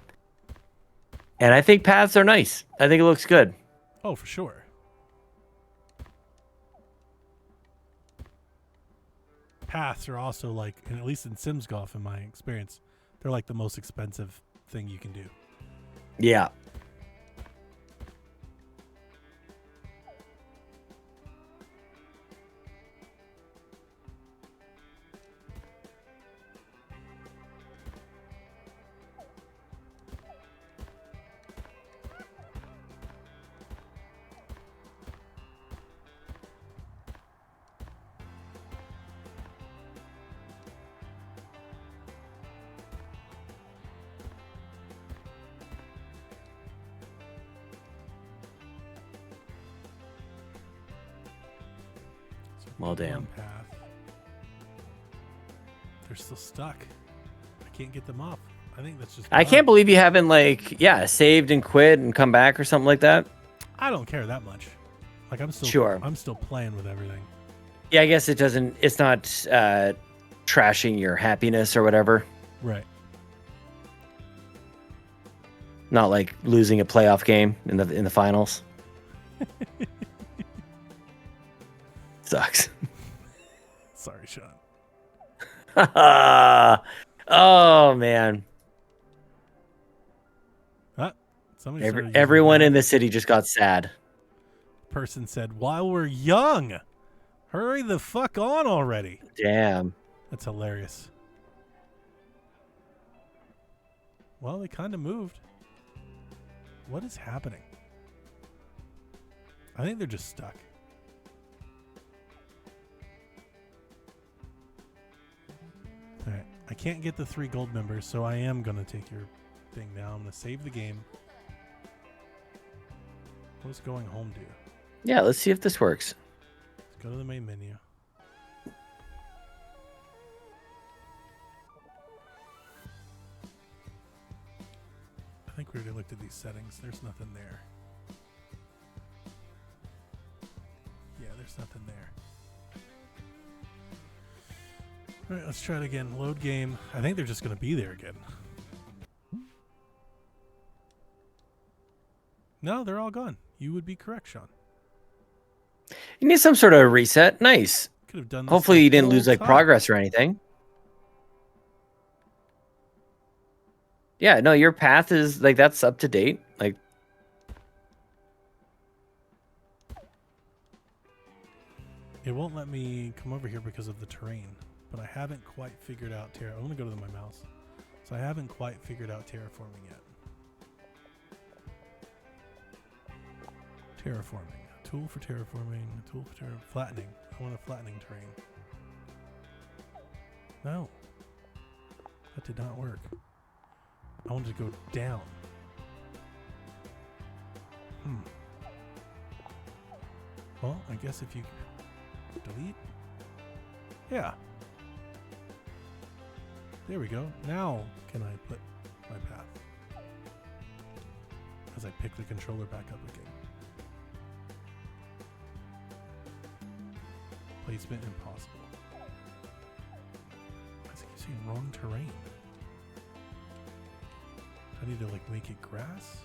And I think paths are nice. I think it looks good. Oh, for sure. Paths are also like, and at least in Sims Golf, in my experience, they're like the most expensive thing you can do. Yeah. Well, damn. Path. They're still stuck. I can't get them up. I think that's just. I can't believe you haven't saved and quit and come back or something like that. I don't care that much. Like I'm still sure. I'm still playing with everything. Yeah, I guess it doesn't. It's not trashing your happiness or whatever. Right. Not like losing a playoff game in the finals. Sucks. Sorry, Sean. Oh man. Everyone in the city just got sad. Person said, "While we're young, hurry the fuck on already." Damn. That's hilarious. Well, they kind of moved. What is happening? I think they're just stuck. All right. I can't get the 3 gold members, so I am going to take your thing now. I'm going to save the game. What does going home do? Yeah, let's see if this works. Let's go to the main menu. I think We already looked at these settings. There's nothing there. Yeah, there's nothing there. All right, let's try it again. Load game. I think they're just going to be there again. No, they're all gone. You would be correct, Sean. You need some sort of reset. Nice. Could have done this. Hopefully you didn't lose like progress or anything. Yeah, no, your path is like that's up to date. Like it won't let me come over here because of the terrain, but I haven't quite figured out I want to go to my mouse. So I haven't quite figured out terraforming yet. Terraforming. A tool for terraforming. A tool for flattening. I want a flattening terrain. No. That did not work. I wanted to go down. Well, I guess if you delete. Yeah. There we go. Now can I put my path? As I pick the controller back up again. Placement impossible. I think you're saying wrong terrain. I need to like make it grass.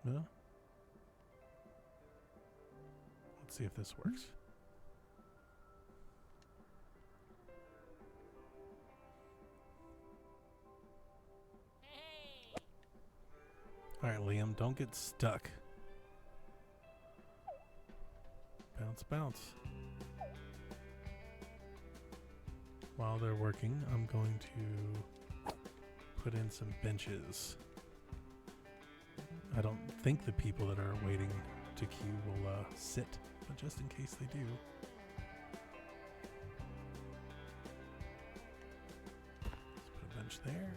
No. Let's see if this works. Alright, Liam, don't get stuck. Bounce, bounce. While they're working, I'm going to put in some benches. I don't think the people that are waiting to queue will sit, but just in case they do. Let's put a bench there.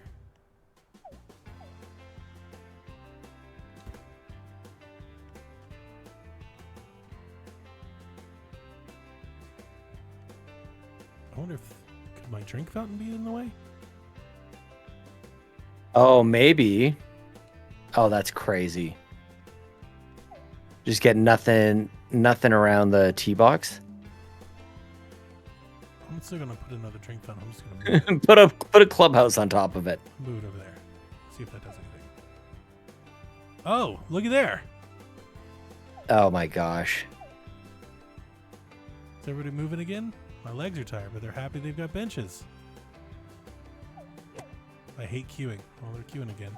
I wonder if could my drink fountain be in the way? oh, maybe. Oh, that's crazy. Just get nothing around the tee box. I'm still gonna put another drink fountain. I'm just gonna put a clubhouse on top of it. move it over there. See if that does anything. Oh, looky there. Oh my gosh. Is everybody moving again? My legs are tired, but they're happy they've got benches. I hate queuing. Well, they're queuing again.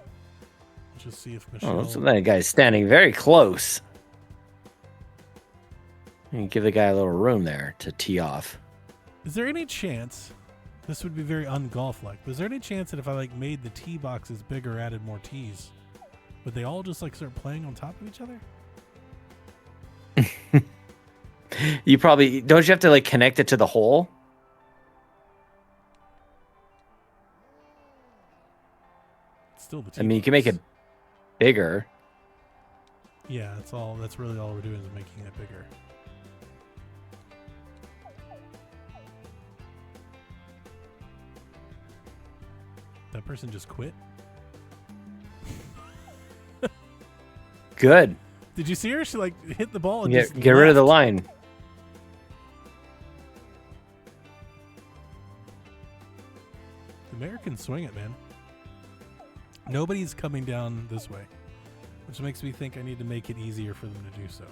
Let's just see if Michelle... Oh, so that guy's standing very close. You give the guy a little room there to tee off. Is there any chance... This would be very un-golf-like, but is there any chance that if I like made the tee boxes bigger, added more tees, would they all just like start playing on top of each other? You probably... Don't you have to like connect it to the hole? It's still the tee I mean, you can box. make it bigger. Yeah, that's really all we're doing is making it bigger. That person just quit? Good. Did you see her? She like hit the ball and Get, just get rid of the left. line. Americans swing it, man. Nobody's coming down this way, which makes me think I need to make it easier for them to do so.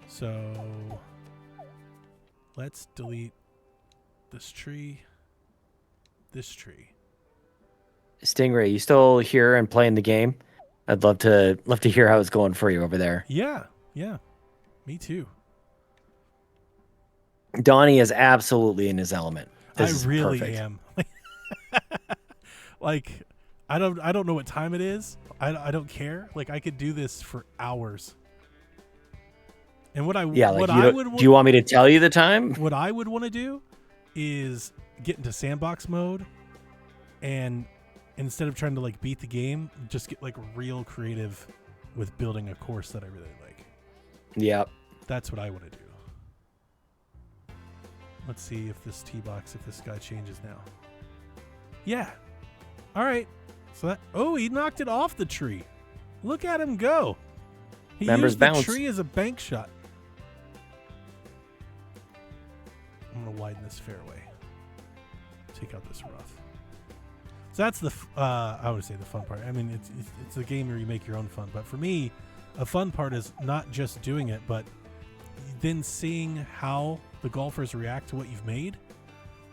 So let's delete this tree, this tree. Stingray, you still here and playing the game? I'd love to hear how it's going for you over there. Yeah, me too. Donnie is absolutely in his element. This I really perfect. am. Like, I don't know what time it is. I don't care. Like, I could do this for hours. And what I Yeah, like would do you want me to tell you the time? What I would want to do is get into sandbox mode and instead of trying to like beat the game, just get like real creative with building a course that I really like. Yep. That's what I want to do. Let's see if this tee box, if this guy changes now. Yeah. All right. So that, oh, he knocked it off the tree. Look at him go. He Members used bounce. the tree as a bank shot. I'm going to widen this fairway. Take out this rough. So that's the, I would say the fun part. I mean, it's a game where you make your own fun. But for me, a fun part is not just doing it, but then seeing how the golfers react to what you've made.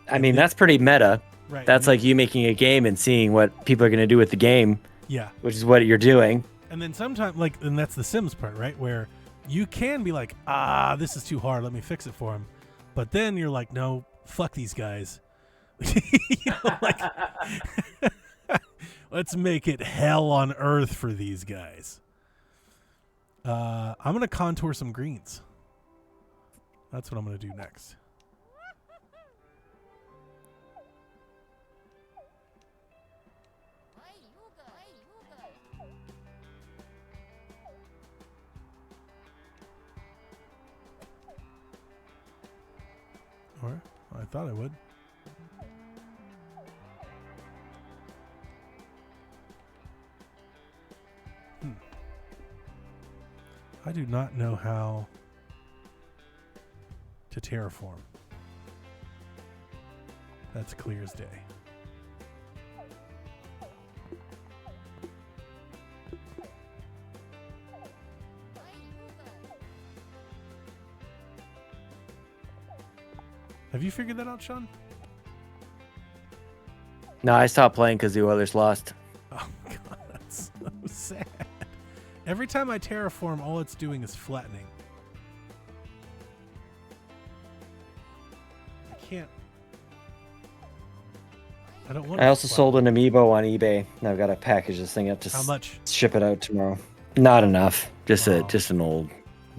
I mean, that's pretty meta. Right. That's like you making a game and seeing what people are going to do with the game. Yeah. Which is what you're doing. And then sometimes, like, and that's the Sims part, right? Where you can be like, this is too hard. Let me fix it for him. But then you're like, no, fuck these guys. Like, let's make it hell on earth for these guys. I'm going to contour some greens. That's what I'm going to do next. Or I thought I would. I do not know how to terraform. That's clear as day. Have you figured that out, Sean? No, I stopped playing because the Oilers lost. Oh, God, that's so sad. Every time I terraform, all it's doing is flattening. I can't. I don't want. I also sold an amiibo on eBay, and I've got to package this thing up to How much? Ship it out tomorrow. Not enough. Just an old,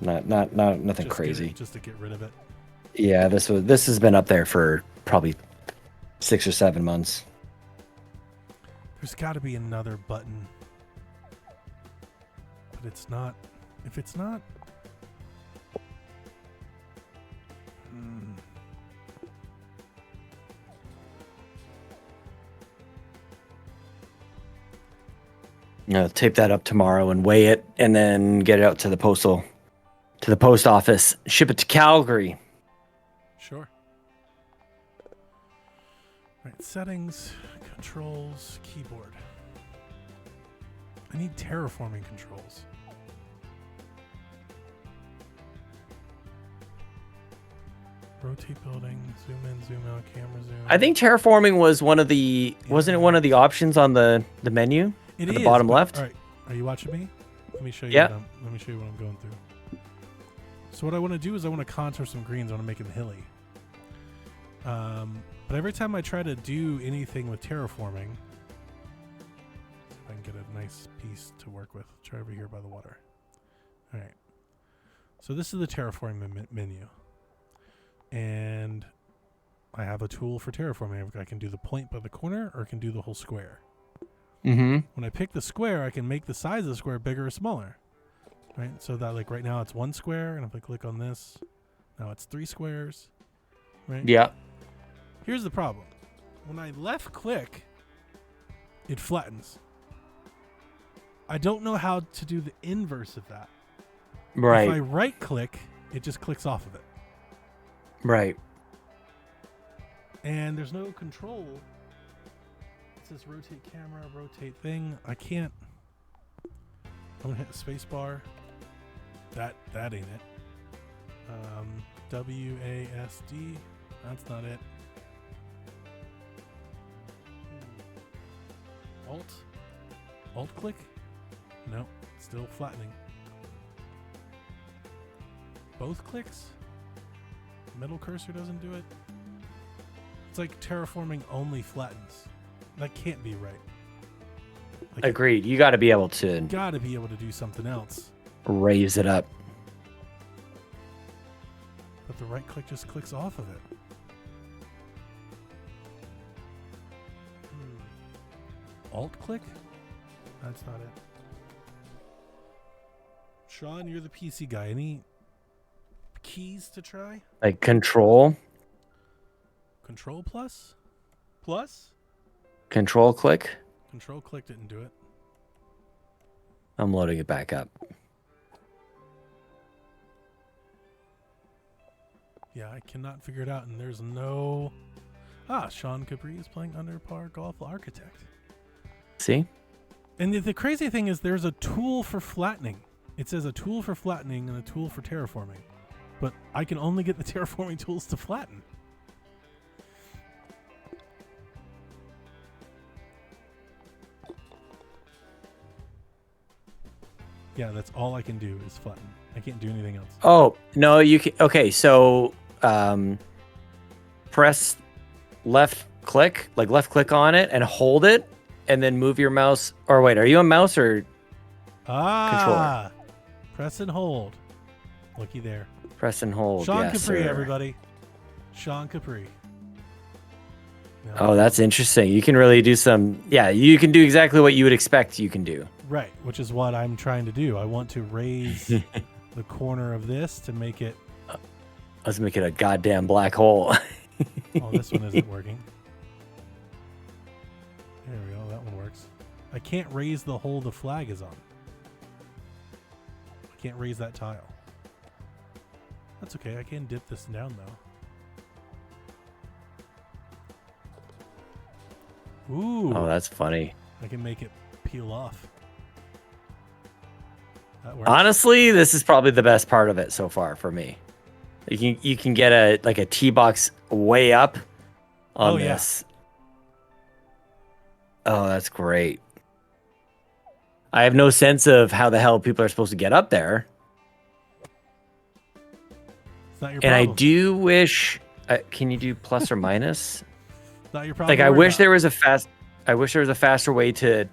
nothing just crazy. Just to get rid of it. Yeah, this has been up there for probably 6 or 7 months. There's got to be another button, but it's not. If it's not, Tape that up tomorrow and weigh it, and then get it out to the post office. Ship it to Calgary. Sure. Right, settings, controls, keyboard. I need terraforming controls. Rotate building, zoom in, zoom out, camera zoom. I think terraforming was wasn't it one of the options on the menu? It at is, the bottom but, left? All right. Are you watching me? Let me show you. Yeah. Let me show you what I'm going through. So what I want to do is I want to contour some greens. I want to make them hilly. But every time I try to do anything with terraforming, see if I can get a nice piece to work with. Try over here by the water. All right. So this is the terraforming menu, and I have a tool for terraforming. I can do the point by the corner, or I can do the whole square. Mm-hmm. When I pick the square, I can make the size of the square bigger or smaller. Right? So that, like, right now it's 1 square, and if I click on this, now it's 3 squares. Right? Yeah. Here's the problem. When I left click, it flattens. I don't know how to do the inverse of that. Right. If I right click, it just clicks off of it. Right. And there's no control. It says rotate camera, rotate thing. I can't. I'm gonna hit the space bar. That ain't it. WASD. That's not it. Alt click? No, still flattening. Both clicks? Middle cursor doesn't do it. It's like terraforming only flattens. That can't be right. Like, Agreed. You got to be able to gotta be able to do something else. raise it up. But the right click just clicks off of it. Alt click? That's not it. Sean, you're the PC guy. Any keys to try? Like Control? Control plus? Plus? Control click? Control click didn't do it. I'm loading it back up. Yeah, I cannot figure it out, and there's no... Sean Capri is playing Under Par Golf Architect. See? And the crazy thing is there's a tool for flattening. It says a tool for flattening and a tool for terraforming. But I can only get the terraforming tools to flatten. Yeah, that's all I can do is flatten. I can't do anything else. Oh, no, you can. Okay, so press left click on it and hold it and then move your mouse. Or wait, are you a mouse or controller? Press and hold. Looky there. Press and hold. Sean yes, Capri, sir. everybody. Sean Capri. No. Oh, that's interesting. You can really do some. Yeah, you can do exactly what you would expect you can do. Right, which is what I'm trying to do. I want to raise the corner of this to make it... Let's make it a goddamn black hole. Oh, this one isn't working. There we go. That one works. I can't raise the hole the flag is on. I can't raise that tile. That's okay. I can dip this down, though. Ooh. Oh, that's funny. I can make it peel off. That works. Honestly, this is probably the best part of it so far for me. You can get a tee box way up on this. Oh, that's great. I have no sense of how the hell people are supposed to get up there. It's not your And problem. I do wish. Can you do plus or minus? Not your problem. Like I wish there was a faster way to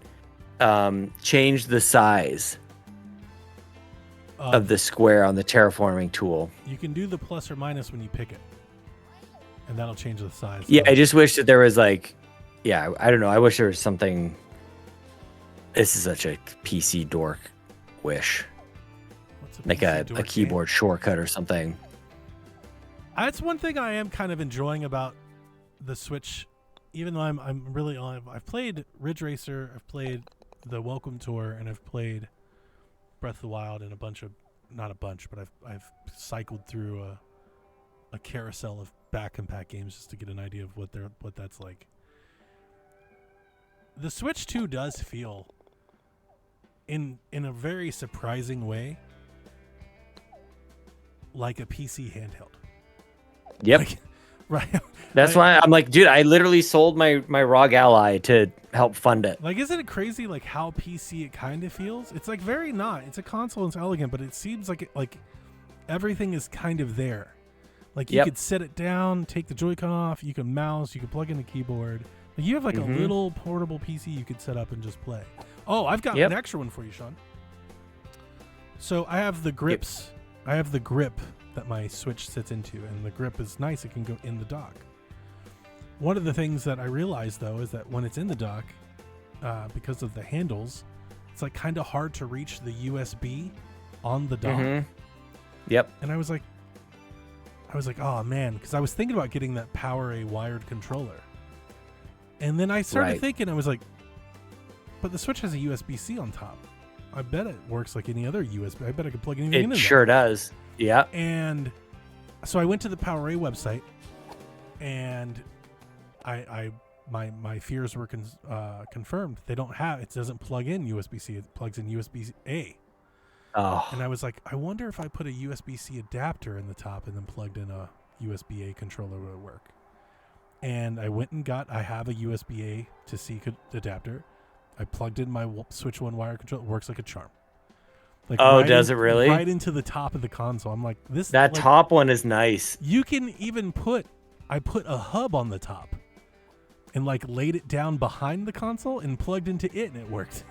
change the size of the square on the terraforming tool. You can do the plus or minus when you pick it, and that'll change the size. Yeah, I just wish that there was I don't know. I wish there was something. This is such a PC dork wish. What's Like a keyboard shortcut or something. That's one thing I am kind of enjoying about the Switch, even though I'm really on. I've played Ridge Racer, I've played the Welcome Tour, and I've played Breath of the Wild and not a bunch, but I've cycled through a carousel of back and pack games just to get an idea of what that's like. The Switch 2 does feel in a very surprising way like a PC handheld. Yep. Like, right. That's why I'm like, dude, I literally sold my ROG Ally to help fund it. Like, isn't it crazy, like, how PC it kind of feels? It's, like, very not. It's a console, it's elegant, but it seems like everything is kind of there. Like, you could set it down, take the Joy-Con off, you can mouse, you can plug in the keyboard. Like, you have, like, a little portable PC you could set up and just play. Oh, I've got an extra one for you, Sean. So, I have the grips. I have the grip that my Switch sits into, and the grip is nice. It can go in the dock. One of the things that I realized, though, is that when it's in the dock, because of the handles, it's like kind of hard to reach the USB on the dock. Yep. And I was like, oh man, because I was thinking about getting that PowerA wired controller. And then I started thinking, I was like, but the Switch has a USB-C on top. I bet it works like any other USB. I bet I could plug anything in there. It sure does. Yeah. And so I went to the PowerA website, and my fears were confirmed. They don't have it. Doesn't plug in USB-C. It plugs in USB-A. Oh. And I was like, I wonder if I put a USB-C adapter in the top and then plugged in a USB-A controller would work. And I went and I have a USB-A to C adapter. I plugged in my Switch 1 wire controller. It works like a charm. Like does it really? Right into the top of the console. I'm like, this. That like, top one is nice. You can even I put a hub on the top and like laid it down behind the console and plugged into it, and it worked.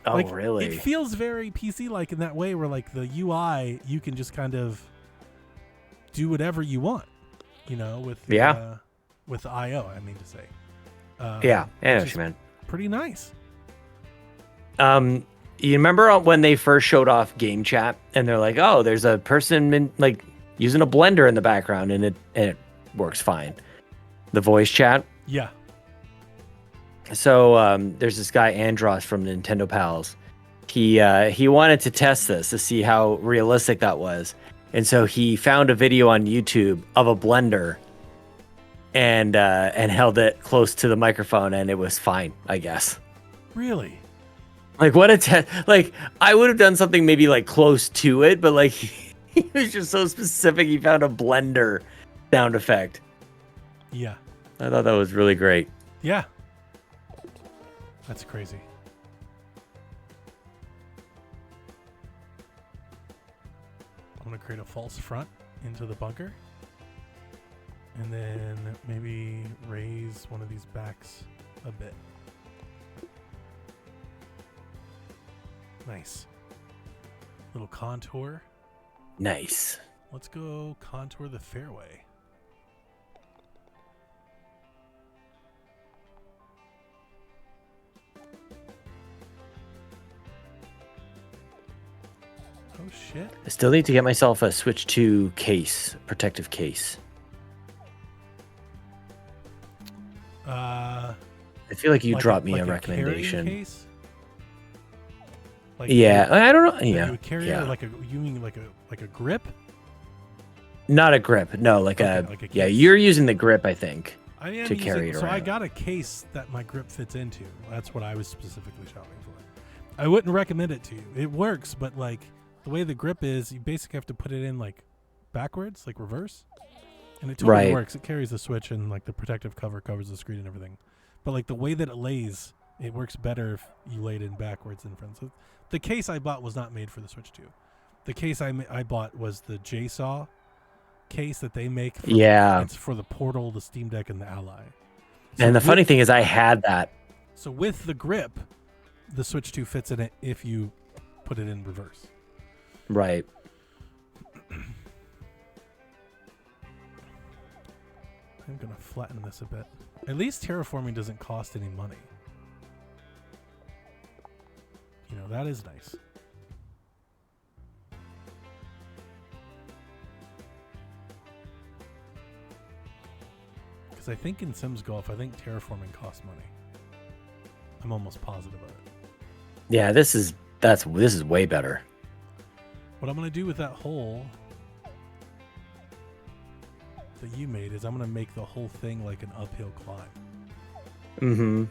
Oh, like, really? It feels very PC-like in that way, where like the UI, you can just kind of do whatever you want, with the, with the I/O. I mean to say. Yeah, I know what you meant. pretty nice. You remember when they first showed off Game Chat and they're like, "Oh, there's a person like using a blender in the background and it works fine." The voice chat. Yeah. So there's this guy Andros from Nintendo Pals. He wanted to test this to see how realistic that was, and so he found a video on YouTube of a blender and held it close to the microphone, and it was fine, I guess. Really? Like what a test! Like I would have done something maybe like close to it, but like he was just so specific. He found a blender sound effect. Yeah. I thought that was really great. Yeah. That's crazy. I'm going to create a false front into the bunker. And then maybe raise one of these backs a bit. Nice. Little contour. Nice. Let's go contour the fairway. Oh shit. I still need to get myself a Switch 2 case, protective case. I feel like you dropped me a recommendation. Case? Like yeah, I don't know. Yeah, Yeah, you would carry yeah. it like you mean like a grip? Not a grip. No, like Okay, a like a yeah. case. You're using the grip, I think. I am to carry it so I around. got a case that my grip fits into. That's what I was specifically shopping for. I wouldn't recommend it to you. It works, but like the way the grip is, you basically have to put it in like backwards, like reverse. And it totally Right. works. It carries the Switch and like the protective cover covers the screen and everything. But like the way that it lays, it works better if you lay it in backwards than front. So the case I bought was not made for the Switch 2. The case I bought was the JSaw case that they make. Yeah. It's for the Portal, the Steam Deck, and the Ally. And the funny thing is, I had that. So with the grip, the Switch 2 fits in it if you put it in reverse. Right. I'm going to flatten this a bit. At least terraforming doesn't cost any money. You know, that is nice. Because I think in Sims Golf, I think terraforming costs money. I'm almost positive of it. Yeah, this is way better. What I'm going to do with that hole that you made is I'm going to make the whole thing like an uphill climb. Mm-hmm.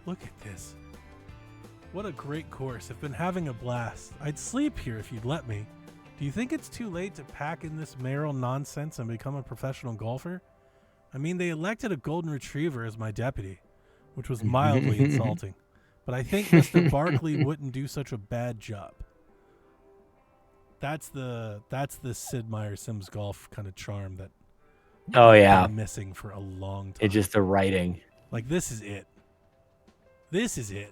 Look at this. What a great course. I've been having a blast. I'd sleep here if you'd let me. Do you think it's too late to pack in this mayoral nonsense and become a professional golfer? I mean, they elected a golden retriever as my deputy, which was mildly insulting. But I think Mr. Barkley wouldn't do such a bad job. That's the Sid Meier Sims Golf kind of charm that Oh yeah. I've been missing for a long time. It's just the writing. Like, this is it. This is it.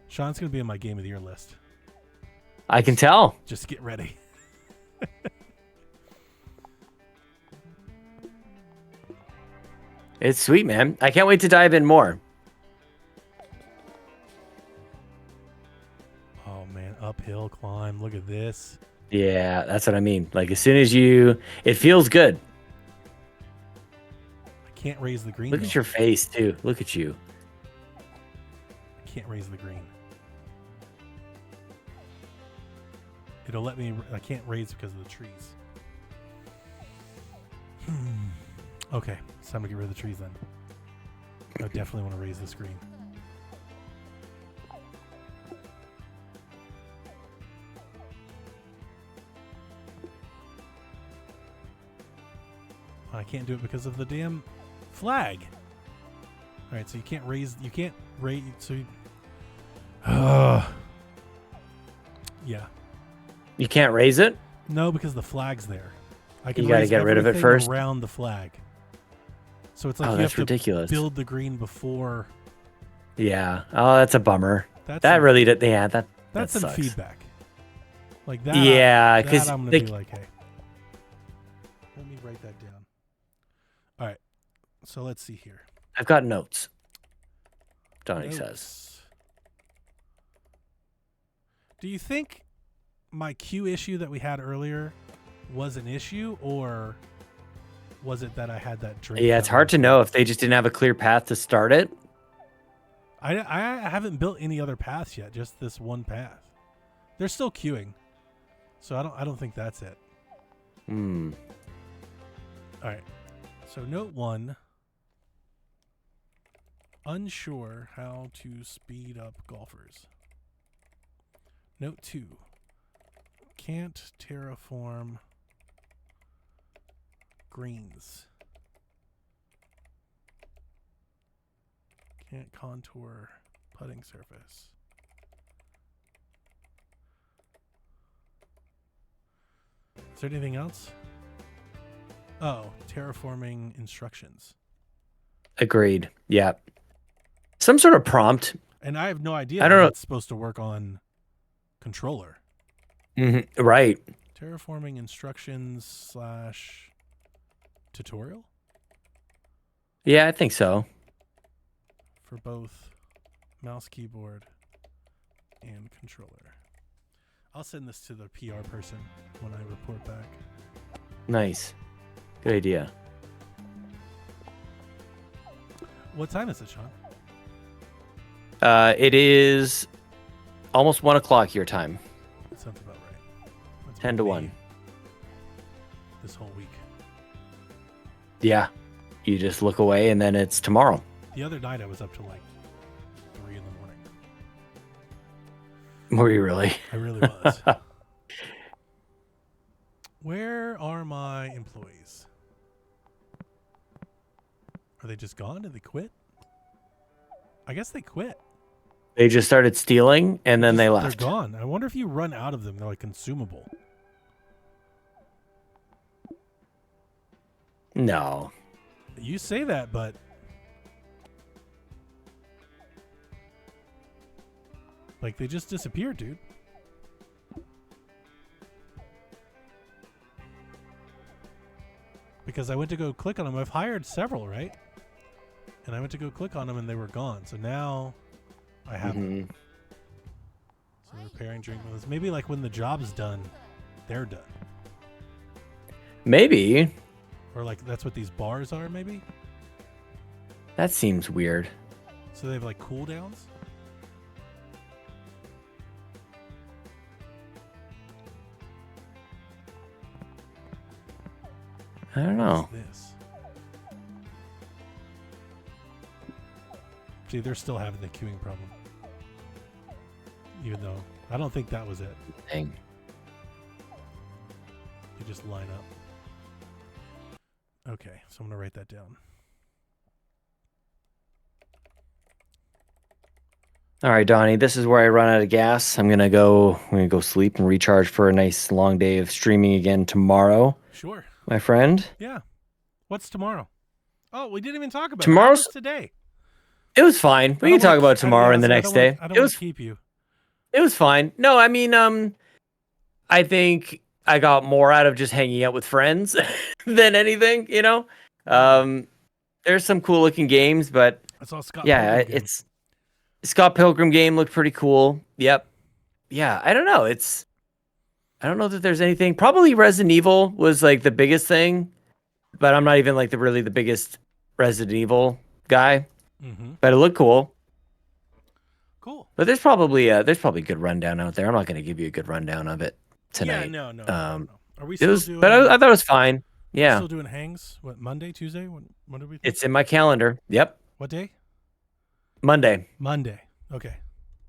Sean's going to be on my Game of the Year list. I can tell. Just get ready. It's sweet, man. I can't wait to dive in more. Oh, man. Uphill climb. Look at this. Yeah, that's what I mean. Like as soon as it feels good. I can't raise the green. Look at your face too. Look at you. I can't raise the green. It'll let me. I can't raise because of the trees. Okay, it's time to get rid of the trees then. I definitely want to raise this green. I can't do it because of the damn flag. All right, so you can't raise. You can't raise. So, yeah. You can't raise it? No, because the flag's there. I can You gotta raise get rid of it everything first? around the flag. So it's like Oh, you that's have to ridiculous. build the green before. Yeah. Oh, that's a bummer. That really did. Yeah, that's some sucks. feedback. Like that. Yeah, because I'm gonna be like, hey, let me write that down. All right. So let's see here. I've got notes. Donnie says. Do you think my queue issue that we had earlier was an issue, or was it that I had that drink? Yeah, it's hard to know if they just didn't have a clear path to start it. I haven't built any other paths yet, just this one path. They're still queuing, so I don't think that's it. Hmm. All right. So note 1. Unsure how to speed up golfers. Note 2. Can't terraform greens. Can't contour putting surface. Is there anything else? Oh, terraforming instructions. Agreed. Yeah. Some sort of prompt. And I have no idea I don't know. It's supposed to work on controller. Mm-hmm. Right. Terraforming instructions / tutorial? Yeah, I think so. For both mouse, keyboard, and controller. I'll send this to the PR person when I report back. Nice. Good idea. What time is it, Sean? It is almost 1 o'clock your time. That sounds about right. That's 10 to 1. This whole week. Yeah. You just look away and then it's tomorrow. The other night I was up till like 3 in the morning. Were you really? I really was. Where are my employees? Are they just gone? Did they quit? I guess they quit. They just started stealing and then they left. They're gone. I wonder if you run out of them, they're like consumable. No. You say that, but like they just disappeared, dude. Because I went to go click on them. I've hired several, right? And I went to go click on them and they were gone. So now I have them. So repairing drink modes. Maybe like when the job's done, they're done. Maybe. Or like that's what these bars are, maybe? That seems weird. So they have like cooldowns? I don't know. What's this? See, they're still having the queuing problem. Even though I don't think that was it. Dang. They just line up. Okay, so I'm gonna write that down. All right, Donnie, this is where I run out of gas. I'm gonna go sleep and recharge for a nice long day of streaming again tomorrow. Sure. My friend. Yeah. What's tomorrow? Oh, we didn't even talk about tomorrow's today. It was fine. We can talk about tomorrow and the next day. I don't want to keep you. It was fine. No, I mean, I think I got more out of just hanging out with friends than anything, you know? There's some cool looking games, but I saw Scott yeah, Pilgrim it's Scott Pilgrim game looked pretty cool. Yep. Yeah, I don't know. I don't know that there's anything. Probably Resident Evil was like the biggest thing, but I'm not even like the biggest Resident Evil guy. Mm-hmm. But it looked cool. Cool. But there's probably a good rundown out there. I'm not going to give you a good rundown of it tonight. Yeah, no. Are we it still was, doing? but I thought it was fine. Yeah. Still doing hangs? What, Monday, Tuesday? When do we? It's in my calendar. Yep. What day? Monday. Okay.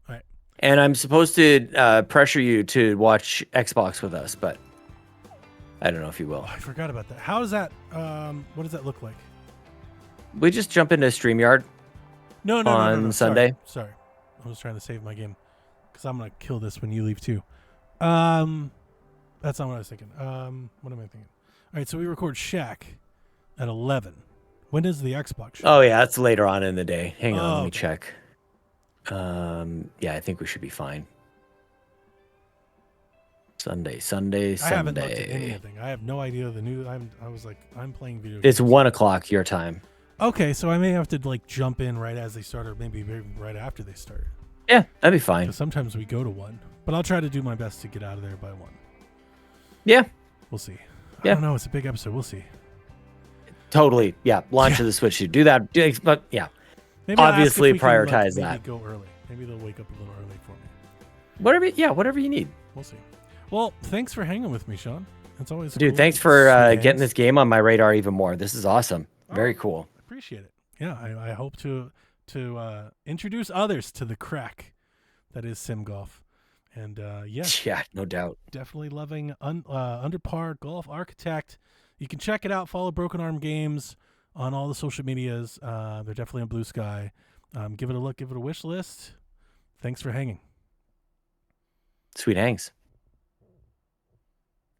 All right. And I'm supposed to pressure you to watch Xbox with us, but I don't know if you will. Oh, I forgot about that. How does that? What does that look like? We just jump into StreamYard. No. Sunday. Sorry. I was trying to save my game because I'm gonna kill this when you leave too. That's not what I was thinking. What am I thinking? All right, so we record Shaq at 11. When is the Xbox show? Oh yeah, that's later on in the day. Hang on, let me check. Yeah, I think we should be fine. Sunday. I haven't looked at anything. I have no idea the new. I was like, I'm playing video games. It's 1 o'clock your time. Okay, so I may have to like jump in right as they start, or maybe right after they start. Yeah, that'd be fine. Because sometimes we go to 1, but I'll try to do my best to get out of there by 1. Yeah, we'll see. Yeah. I don't know. It's a big episode. We'll see. Totally. Yeah, launch of the Switch. You do that, but yeah. Maybe obviously prioritize maybe that. Go early. Maybe they'll wake up a little early for me. Whatever you need. We'll see. Well, thanks for hanging with me, Sean. It's always dude. Cool. Thanks for getting this game on my radar even more. This is awesome. Very cool. Appreciate it. Yeah, I hope to introduce others to the crack that is sim golf. And yeah, no doubt. Definitely loving Underpar Golf Architect. You can check it out. Follow Broken Arm Games on all the social medias. They're definitely on Blue Sky. Give it a look. Give it a wish list. Thanks for hanging. Sweet hangs.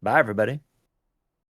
Bye, everybody.